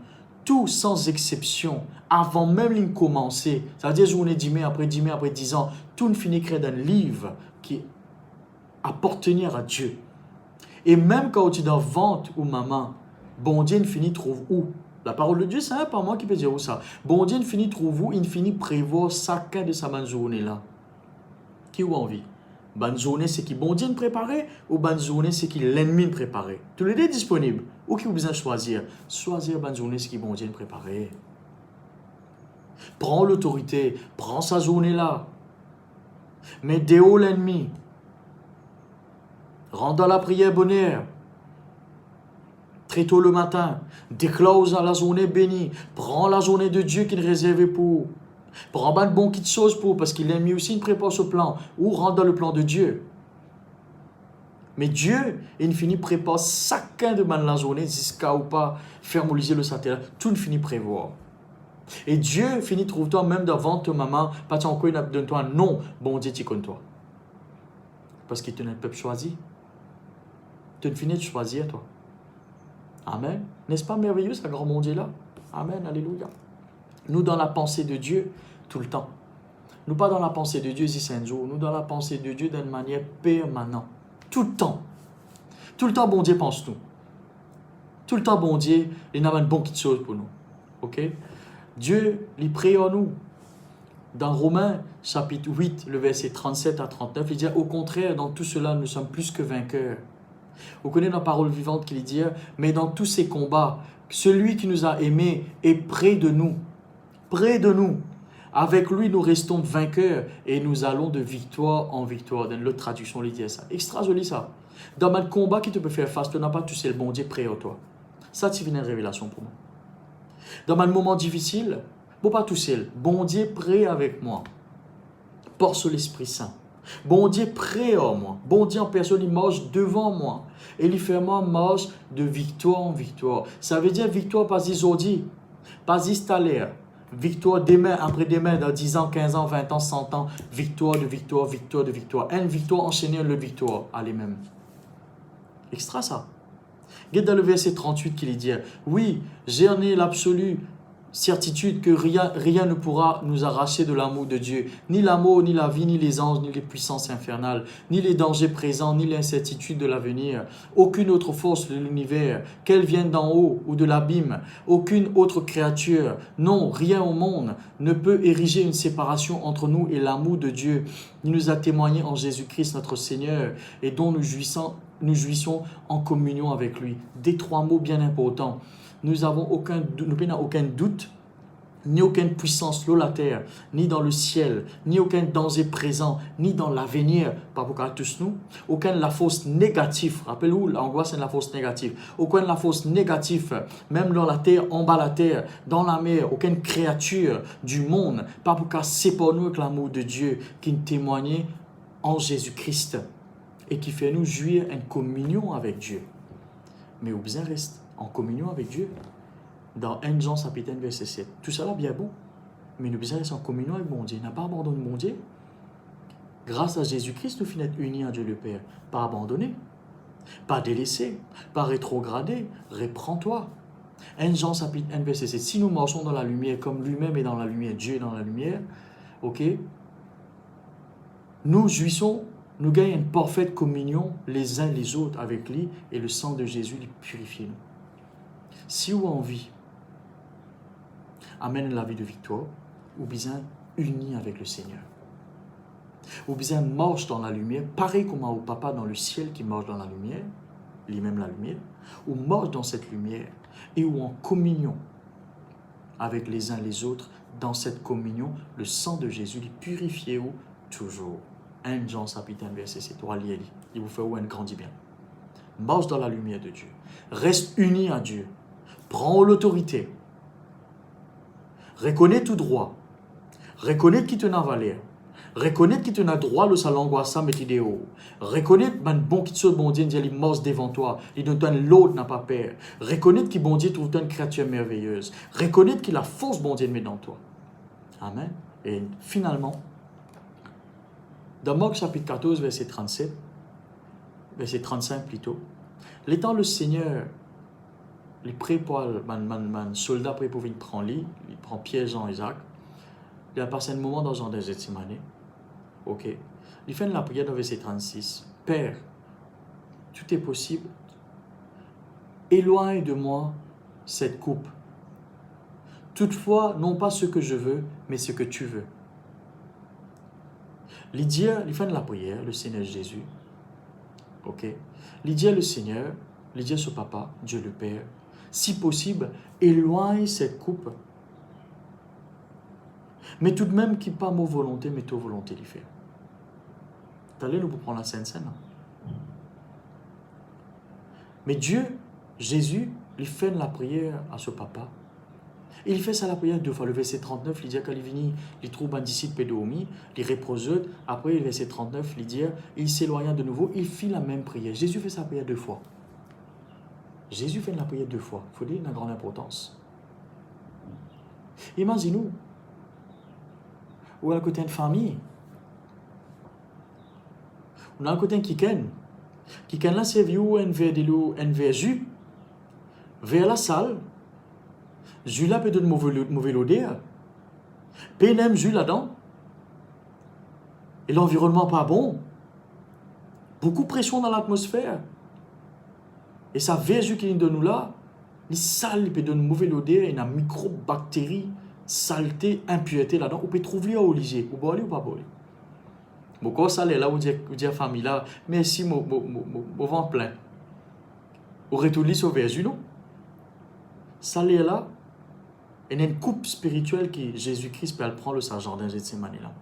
tout sans exception, avant même de commencer, c'est-à-dire journée 10 mai après 10 mai après 10 ans, tout ne finit que dans un livre qui appartenait à Dieu. Et même quand tu es dans vente ou maman, bon Dieu ne finit trouve où? La parole de Dieu, c'est pas moi qui peux dire où ça. Bon Dieu ne finit trouve où? Il finit prévoir chacun de sa bonne journée là. Qui a envie? Bonne journée, c'est qui bon Dieu préparé ou bonne journée, c'est qui l'ennemi préparé. Tous les deux disponibles. Ou qui vous besoin de choisir? Choisir bonne journée, c'est qui bon Dieu préparé. Prends l'autorité, prends sa journée là. Mais déhaut l'ennemi. Rentre dans la prière bonheur. Très tôt le matin. Déclare la journée bénie. Prends la journée de Dieu qu'il réservait pour. Prends pas de bon petite chose pour, parce qu'il a mis aussi une prépare ce plan, ou rentre dans le plan de Dieu. Mais Dieu, il finit prépare chacun de la journée, jusqu'à ou pas fermoliser le satellite, tout finit prévoir. Et Dieu finit trouve-toi même devant ta maman, pas encore il donne toi non, bon Dieu tu connais toi. Parce qu'il te n'a pas choisi. Tu finis de choisir toi. Amen. N'est-ce pas merveilleux ce grand bon Dieu là? Amen, alléluia. Nous dans la pensée de Dieu tout le temps. Nous pas dans la pensée de Dieu ici un jour. Nous dans la pensée de Dieu d'une manière permanente. Tout le temps. Tout le temps, bon Dieu pense tout. Tout le temps, bon Dieu, il a une bonne petite chose pour nous. Ok? Dieu, il prie en nous. Dans Romains, chapitre 8, le verset 37 à 39, il dit au contraire, dans tout cela, nous sommes plus que vainqueurs. Vous connaissez la parole vivante qu'il dit, mais dans tous ces combats, celui qui nous a aimés est près de nous. Près de nous. Avec lui, nous restons vainqueurs et nous allons de victoire en victoire. Dans l'autre traduction, il dit ça. Extra joli ça. Dans le combat qui te peut faire face, tu n'as pas tout seul, bon Dieu près à toi. Ça, c'est une révélation pour moi. Dans un moment difficile, bon pas tout seul, bon Dieu près avec moi. Porte sur l'Esprit Saint. Bon Dieu près à moi. Bon Dieu en personne, il marche devant moi. Et il fait moi marche de victoire en victoire. Ça veut dire victoire pas aujourd'hui, pas juste à l'air. Victoire demain, après-demain, dans 10 ans, 15 ans, 20 ans, 100 ans. Victoire de victoire, victoire de victoire. Une victoire enchaînée, le victoire. Allez même. Extra ça. Regarde dans le verset 38 qu'il dit, oui, j'en ai l'absolue certitude que rien ne pourra nous arracher de l'amour de Dieu. Ni l'amour, ni la vie, ni les anges, ni les puissances infernales, ni les dangers présents, ni l'incertitude de l'avenir. Aucune autre force de l'univers, qu'elle vienne d'en haut ou de l'abîme, aucune autre créature, non, rien au monde ne peut ériger une séparation entre nous et l'amour de Dieu. Il nous a témoigné en Jésus-Christ notre Seigneur et dont nous jouissons en communion avec lui. Des trois mots bien importants. Nous n'avons aucun doute ni aucune puissance sur la terre, ni dans le ciel, ni aucun danger présent, ni dans l'avenir, pas pour tous nous, aucun la force négative, rappelez-vous, l'angoisse c'est la force négative, aucun la force négative, même dans la terre, en bas de la terre, dans la mer, aucune créature du monde, pas pour qu'à séparer nous avec l'amour de Dieu qui nous témoigne en Jésus-Christ et qui fait nous jouir en communion avec Dieu. Mais au besoin reste en communion avec Dieu. Dans 1 Jean chapitre 1 verset 7. Tout ça là bien bon. Mais nous besoin rester en communion avec mon Dieu. N'a pas abandonné mon Dieu. Grâce à Jésus-Christ, nous finissons unis à Dieu le Père. Pas abandonné, pas délaissé, pas rétrogradé. Reprends-toi. 1 Jean chapitre 1 verset 7. Si nous marchons dans la lumière comme lui-même est dans la lumière, Dieu est dans la lumière, ok, nous jouissons, nous gagnons une parfaite communion les uns les autres avec lui et le sang de Jésus les purifie nous. Si vous avez envie, amène la vie de victoire, ou bien unis avec le Seigneur. Ou bien marche dans la lumière, pareil comme au papa dans le ciel qui marche dans la lumière, lui-même la lumière, ou marche dans cette lumière et ou en communion avec les uns les autres, dans cette communion, le sang de Jésus les purifie toujours. 1 Jean chapitre 1 verset 7. Il vous fait où un grandit bien. Marche dans la lumière de Dieu. Reste uni à Dieu. Prends l'autorité. Reconnais tout droit. Reconnais qui te n'a valeur. Reconnais qui te n'a droit le salongoisse mais qui déo. Reconnais que bon qui te saute bon Dieu, il marche devant toi. Il te donne l'autre n'a pas peur. Reconnais que bon Dieu trouve une créature merveilleuse. Reconnais que la force bon Dieu met dans toi. Amen. Et finalement, dans Marc chapitre 14, verset 37, verset 35 plutôt, l'étant le Seigneur, il prêt pour man soldat prêt pour venir prendre lui, il prend Pierre, Jean et Jacques, il a passé un moment dans le jardin de Gethsémane, ok, il fait la prière dans verset 36, Père, tout est possible, éloigne de moi cette coupe, toutefois, non pas ce que je veux, mais ce que tu veux. Il dit, il fait la prière, le Seigneur Jésus, ok, il dit le Seigneur, il dit son papa, Dieu le Père, si possible, éloigne cette coupe. Mais tout de même, qui pas ma volonté, mais ta volonté d'y faire. T'allez nous pour prendre la Sainte-Seine. Mais Dieu, Jésus, il fait la prière à ce papa. Et il fait ça la prière 2 fois. Le verset 39, il dit qu'il vient, il trouve un disciple pédomi, il reprose. Après, le verset 39, il dit, il s'éloigna de nouveau, il fit la même prière. Jésus fait sa prière 2 fois. Jésus fait la prière 2 fois. Il faut dire une grande importance. Imaginez-nous, ou à la côté d'une famille, on a un côté qui là c'est vu un verre jus, vers la salle, jus là peut donner mauvais odeur, pénème jus là-dedans, et l'environnement pas bon, beaucoup de pression dans l'atmosphère. Et ça verge qui de nous là, les sales, il peut donner une mauvaise odeur, il y a une microbactéries, saleté, impureté là-dedans. On peut trouver au lycée, ou pas aller ou pas aller. Bon, quand ça est là, vous dites à la famille là, merci, mon vent plein. Vous retournez sur verge, non? Ça est là, il y a une coupe spirituelle qui Jésus-Christ peut prendre le jardin de Gethsémane là.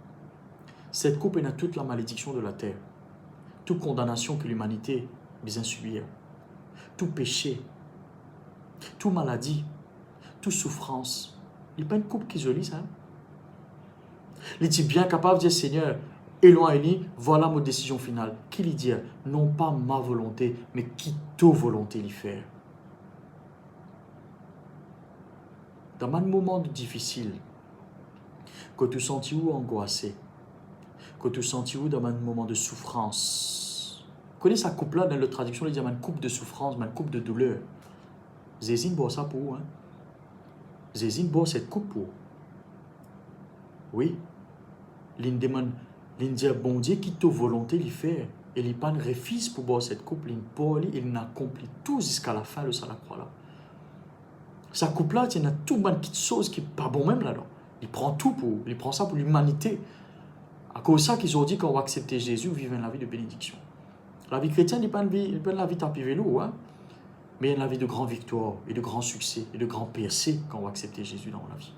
Cette coupe est dans toute la malédiction de la terre, toute condamnation que l'humanité vient subir. Tout péché, toute maladie, toute souffrance. Il n'y a pas une coupe qui est jolie, ça. Il est bien capable de dire, Seigneur, éloigne-nous, voilà ma décision finale. Qui lui dit, non pas ma volonté, mais qui ta volonté lui faire. Dans un moment difficile, quand tu sens où angoissé, quand tu sens où dans un moment de souffrance, vous connaissez sa coupe là dans la traduction, il dit une coupe de souffrance, une coupe de douleur. Zézine boit ça pour vous. Hein? Zézine boit cette coupe pour vous. Oui. Il demande, il dit bon Dieu qui t'a volonté de faire. Et il pas refuse pour boire cette coupe, il boit, il accomplit tout jusqu'à la fin de sa croix là. Sa coupe là, il y a tout une petite chose qui n'est pas bon même là-dedans. Il prend tout pour vous. Il prend ça pour l'humanité. À cause de ça qu'ils ont dit qu'on va accepter Jésus, vivre une vie de bénédiction. La vie chrétienne n'est pas la vie tapis vélo, hein? Mais il y a une vie de grande victoire et de grand succès et de grand percée quand on va accepter Jésus dans la vie.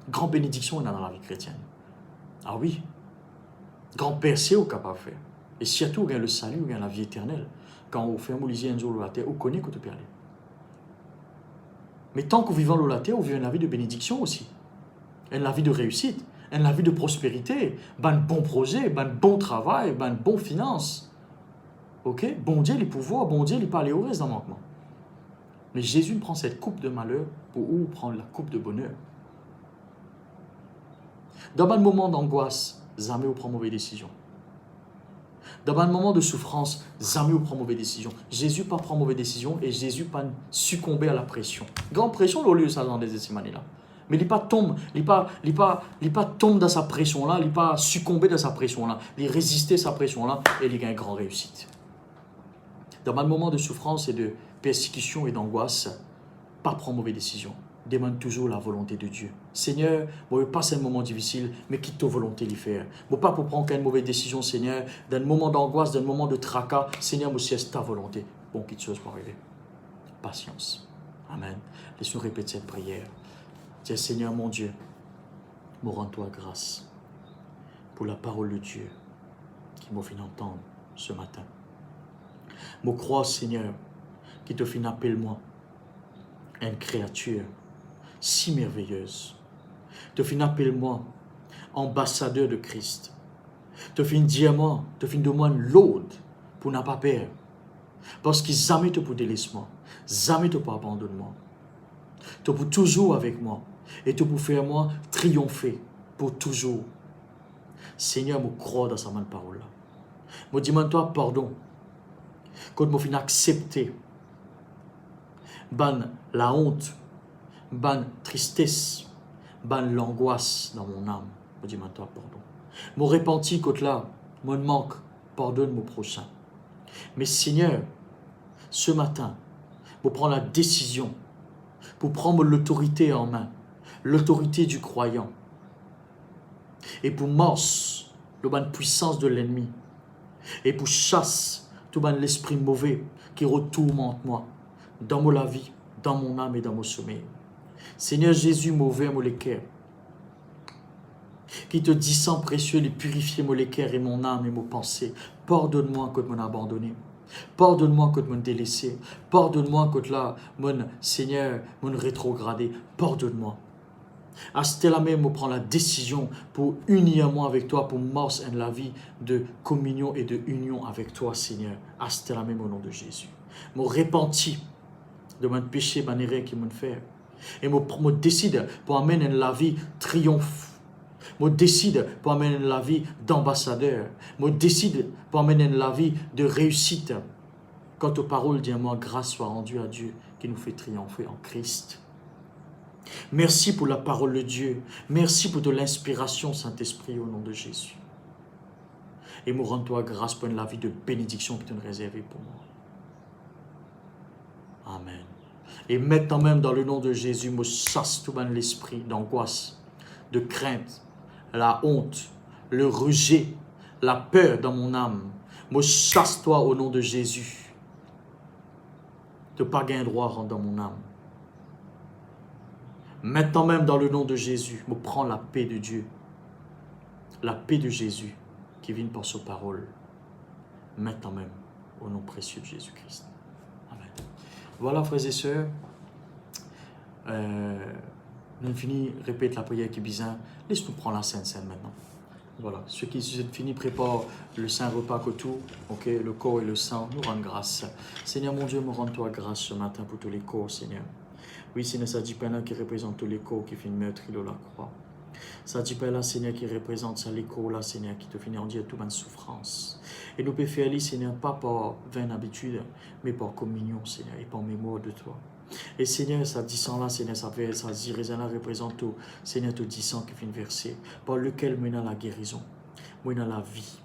Grande bénédiction, on a dans la vie chrétienne. Ah oui. Grand percé, on est capable de faire. Et surtout, on a le salut, on a la vie éternelle. Quand on fait un moulisier un jour la terre, on connaît que tu peux aller. Mais tant qu'on vit dans la terre, on vit une vie de bénédiction aussi. Une vie de réussite, une vie de prospérité, un bon projet, un bon travail, un bon finance. Ok? Bon Dieu, les pouvoirs, bon Dieu, il parle au reste d'un manquement. Mais Jésus prend cette coupe de malheur pour où prendre la coupe de bonheur. Dans un moment d'angoisse, jamais on prend mauvaise décision. Dans un moment de souffrance, jamais on prend mauvaise décision. Jésus pas prend mauvaise décision et Jésus pas succomber à la pression. Grande pression au lieu ça dans des là. Mais il pas tombe, il pas tombe dans sa pression là, il pas succomber dans sa pression là, il résister à sa pression là et il gagne une grande réussite. Dans un moment de souffrance et de persécution et d'angoisse, pas prendre mauvaise décision. Demande toujours la volonté de Dieu. Seigneur, bon, passe un moment difficile, mais quitte ta volonté de faire. Bon, pas pour prendre une mauvaise décision, Seigneur, d'un moment d'angoisse, d'un moment de tracas, Seigneur, moi, c'est ta volonté. Bon, quitte chose pour arriver. Patience. Amen. Laisse-nous répéter cette prière. Dis, Seigneur, mon Dieu, me rends-toi grâce pour la parole de Dieu qui m'a fait entendre ce matin. Me crois, Seigneur, qui te fait appeler moi, une créature si merveilleuse. Te fin appelle-moi ambassadeur de Christ. Te fin dire-moi, te fin de moi l'aude pour n'a pas peur. Parce que jamais te pour délaisser moi, jamais te pour abandonner moi. Te pour toujours avec moi et te pour faire moi triompher pour toujours. Seigneur, me crois dans sa main de parole là. Me demande-toi pardon. Quand me fin accepter ban la honte, ban tristesse, ban l'angoisse dans mon âme. Me demande-toi pardon. Me repentis quand là, mon manque, pardonne mon prochain. Mais Seigneur, ce matin, pour prendre la décision, pour prendre l'autorité en main, l'autorité du croyant, et pour morse la puissance de l'ennemi, et pour chasse tout l'esprit mauvais qui retourmente moi, dans ma vie, dans mon âme et dans mon sommeil. Seigneur Jésus, mauvais mon cœur, qui te dit sang précieux, les purifier mon cœur et mon âme et mon pensée. Pardonne-moi quand m'en abandonné. Pardonne-moi quand m'en délaissé. Pardonne-moi quand là, mon Seigneur, mon rétrogradé. Pardonne-moi. À ce même, je prends la décision pour unir moi avec toi, pour morcer la vie de communion et de union avec toi, Seigneur. À ce même, au nom de Jésus. Je repentis de mon péché, mon erreur qui m'ont fait. Et je décide pour amener la vie triomphe. Je décide pour amener la vie d'ambassadeur. Je décide pour amener la vie de réussite. Quant aux paroles, dis-moi, grâce soit rendue à Dieu qui nous fait triompher en Christ. Merci pour la parole de Dieu. Merci pour de l'inspiration, Saint-Esprit, au nom de Jésus. Et me rends-toi grâce pour la vie de bénédiction que tu nous réservée pour moi. Amen. Et maintenant même, dans le nom de Jésus, me chasse tout l'esprit d'angoisse, de crainte, la honte, le rejet, la peur dans mon âme. Me chasse-toi au nom de Jésus. De pas gagner droit dans mon âme. Maintenant même, dans le nom de Jésus, me prends la paix de Dieu. La paix de Jésus qui vient par sa parole. Maintenant même, au nom précieux de Jésus-Christ. Amen. Voilà, frères et sœurs. Nous finissons, répète la prière qui est bizarre. Laisse-nous prendre la Sainte Seine maintenant. Voilà. Ceux qui sont finis préparent le Saint repas que tout, ok, le corps et le sang, nous rendent grâce. Seigneur mon Dieu, me rends-toi grâce ce matin pour tous les corps, Seigneur. Oui, Seigneur, ça dit pas là qui représente tous les corps qui finissent meurtri de la croix. Ça dit pas là, Seigneur, qui représente ça, les corps là, Seigneur, qui te finit en dire toute bonne souffrance. Et nous pouvons faire, Seigneur, pas par vaine habitude, mais par communion, Seigneur, et par mémoire de toi. Et Seigneur, ça dit ça là, Seigneur, ça dit, ça représente tout, Seigneur, tout dit ça qui finit versé, par lequel moi dans la guérison, moi dans la vie,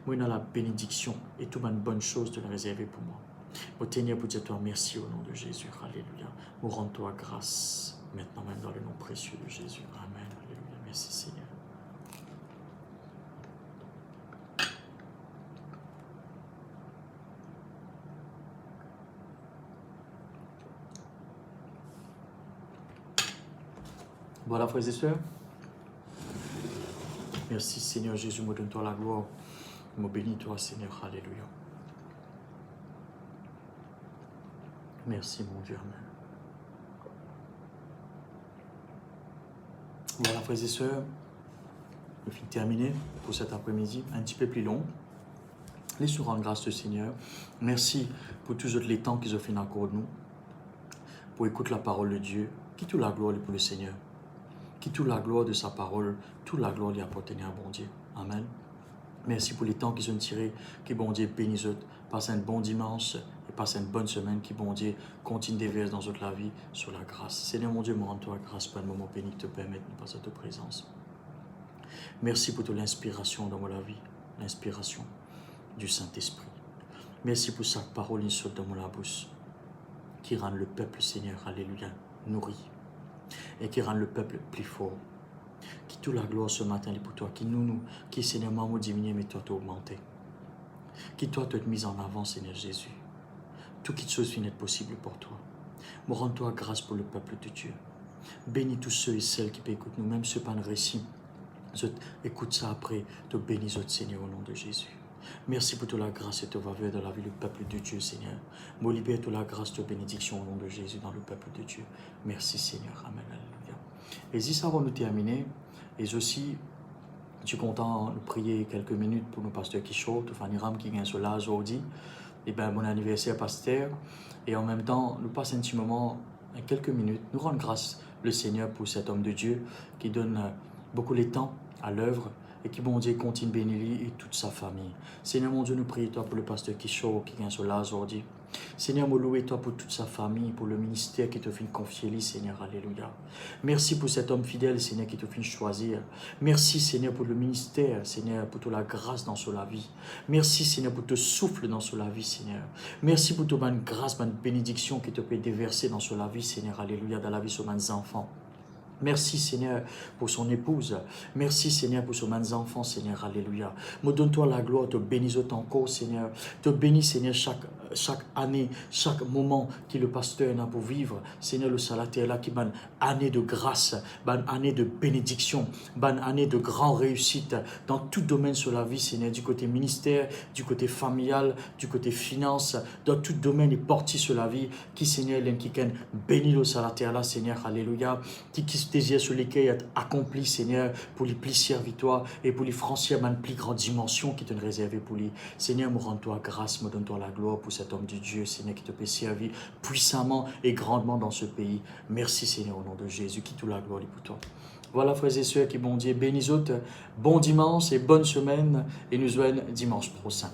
moi dans la bénédiction, et toute bonne chose de la réserver pour moi. Au Seigneur, pour dire toi merci au nom de Jésus. Alléluia. Nous rendons-toi grâce maintenant même dans le nom précieux de Jésus. Amen. Alléluia. Merci Seigneur. Voilà, frères et sœurs. Merci Seigneur Jésus, me donne-toi la gloire. Me bénis-toi Seigneur, alléluia. Merci mon Dieu, amen. Voilà frères et sœurs, je finis terminé pour cet après-midi, un petit peu plus long. Laissez-nous rendre grâce au Seigneur. Merci pour tous les temps qu'ils ont fait encore de nous, pour écouter la parole de Dieu. Qui toute la gloire est pour le Seigneur. Qui toute la gloire de sa parole, toute la gloire lui appartient à bon Dieu. Amen. Merci pour les temps qu'ils ont tirés, qui bon Dieu bénisse eux. Passez un bon dimanche et passez une bonne semaine, qui bon Dieu continue d'éveiller dans toute la vie sur la grâce. Seigneur mon Dieu, me rends-toi grâce pour un moment béni qui te permet de passer à ta présence. Merci pour toute l'inspiration dans ma vie, l'inspiration du Saint-Esprit. Merci pour sa parole qui saute dans mon bouche, qui rend le peuple, Seigneur, alléluia, nourri, et qui rend le peuple plus fort. Qui toute la gloire ce matin est pour toi, qui Seigneur, maman diminué, mais toi t'augmenté. Qui toi t'es mis en avant, Seigneur Jésus. Tout qui chose finit possible pour toi. Me rends-toi grâce pour le peuple de Dieu. Bénis tous ceux et celles qui peuvent écouter nous, même ceux pas de récit. Écoute ça après, te bénis, Seigneur, au nom de Jésus. Merci pour toute la grâce et ta faveur dans la vie du peuple de Dieu, Seigneur. Me libère toute la grâce, toute bénédiction au nom de Jésus dans le peuple de Dieu. Merci, Seigneur. Amen. Alléluia. Et si ça va nous terminer, et aussi, je suis content de prier quelques minutes pour nos pasteurs qui chantent, Fanny Ram qui vient sur là aujourd'hui. Et bien, mon anniversaire, pasteur. Et en même temps, nous passons un petit moment, quelques minutes, nous rendons grâce le Seigneur pour cet homme de Dieu qui donne beaucoup de temps à l'œuvre et qui, bon Dieu, continue de bénir lui et toute sa famille. Seigneur, mon Dieu, nous prions toi pour le pasteur Kishore qui vient sur là aujourd'hui. Seigneur, me louer toi pour toute sa famille, pour le ministère qui te fait confier lui, Seigneur, alléluia. Merci pour cet homme fidèle, Seigneur, qui te fait choisir. Merci, Seigneur, pour le ministère, Seigneur, pour toute la grâce dans la vie. Merci, Seigneur, pour te souffle dans la vie, Seigneur. Merci pour toute bonne grâce, bonne bénédiction qui te peut déverser dans la vie, Seigneur, alléluia, dans la vie de mes enfants. Merci Seigneur pour son épouse. Merci Seigneur pour ses enfants, Seigneur, alléluia. Me donne-toi la gloire, te bénis encore, Seigneur. Te bénis, Seigneur, chaque année, chaque moment que le pasteur a pour vivre. Seigneur, le salataire là qui bonne année de grâce, bonne année de bénédiction, bonne année de grande réussite dans tout domaine sur la vie, Seigneur, du côté ministère, du côté familial, du côté finance, dans tout domaine et porté sur la vie, qui Seigneur, qui bénit le salataire là, Seigneur, alléluia, qui désir sur lesquels être accompli, Seigneur, pour les plus servitoires et pour les franchir dans une plus grande dimension qui te réservée pour lui. Seigneur, me rends-toi grâce, me donne-toi la gloire pour cet homme de Dieu, Seigneur, qui te peut servir puissamment et grandement dans ce pays. Merci, Seigneur, au nom de Jésus, qui toute la gloire est pour toi. Voilà, frères et sœurs, qui bon Dieu bénis autres, bon dimanche et bonne semaine, et nous voyons dimanche prochain.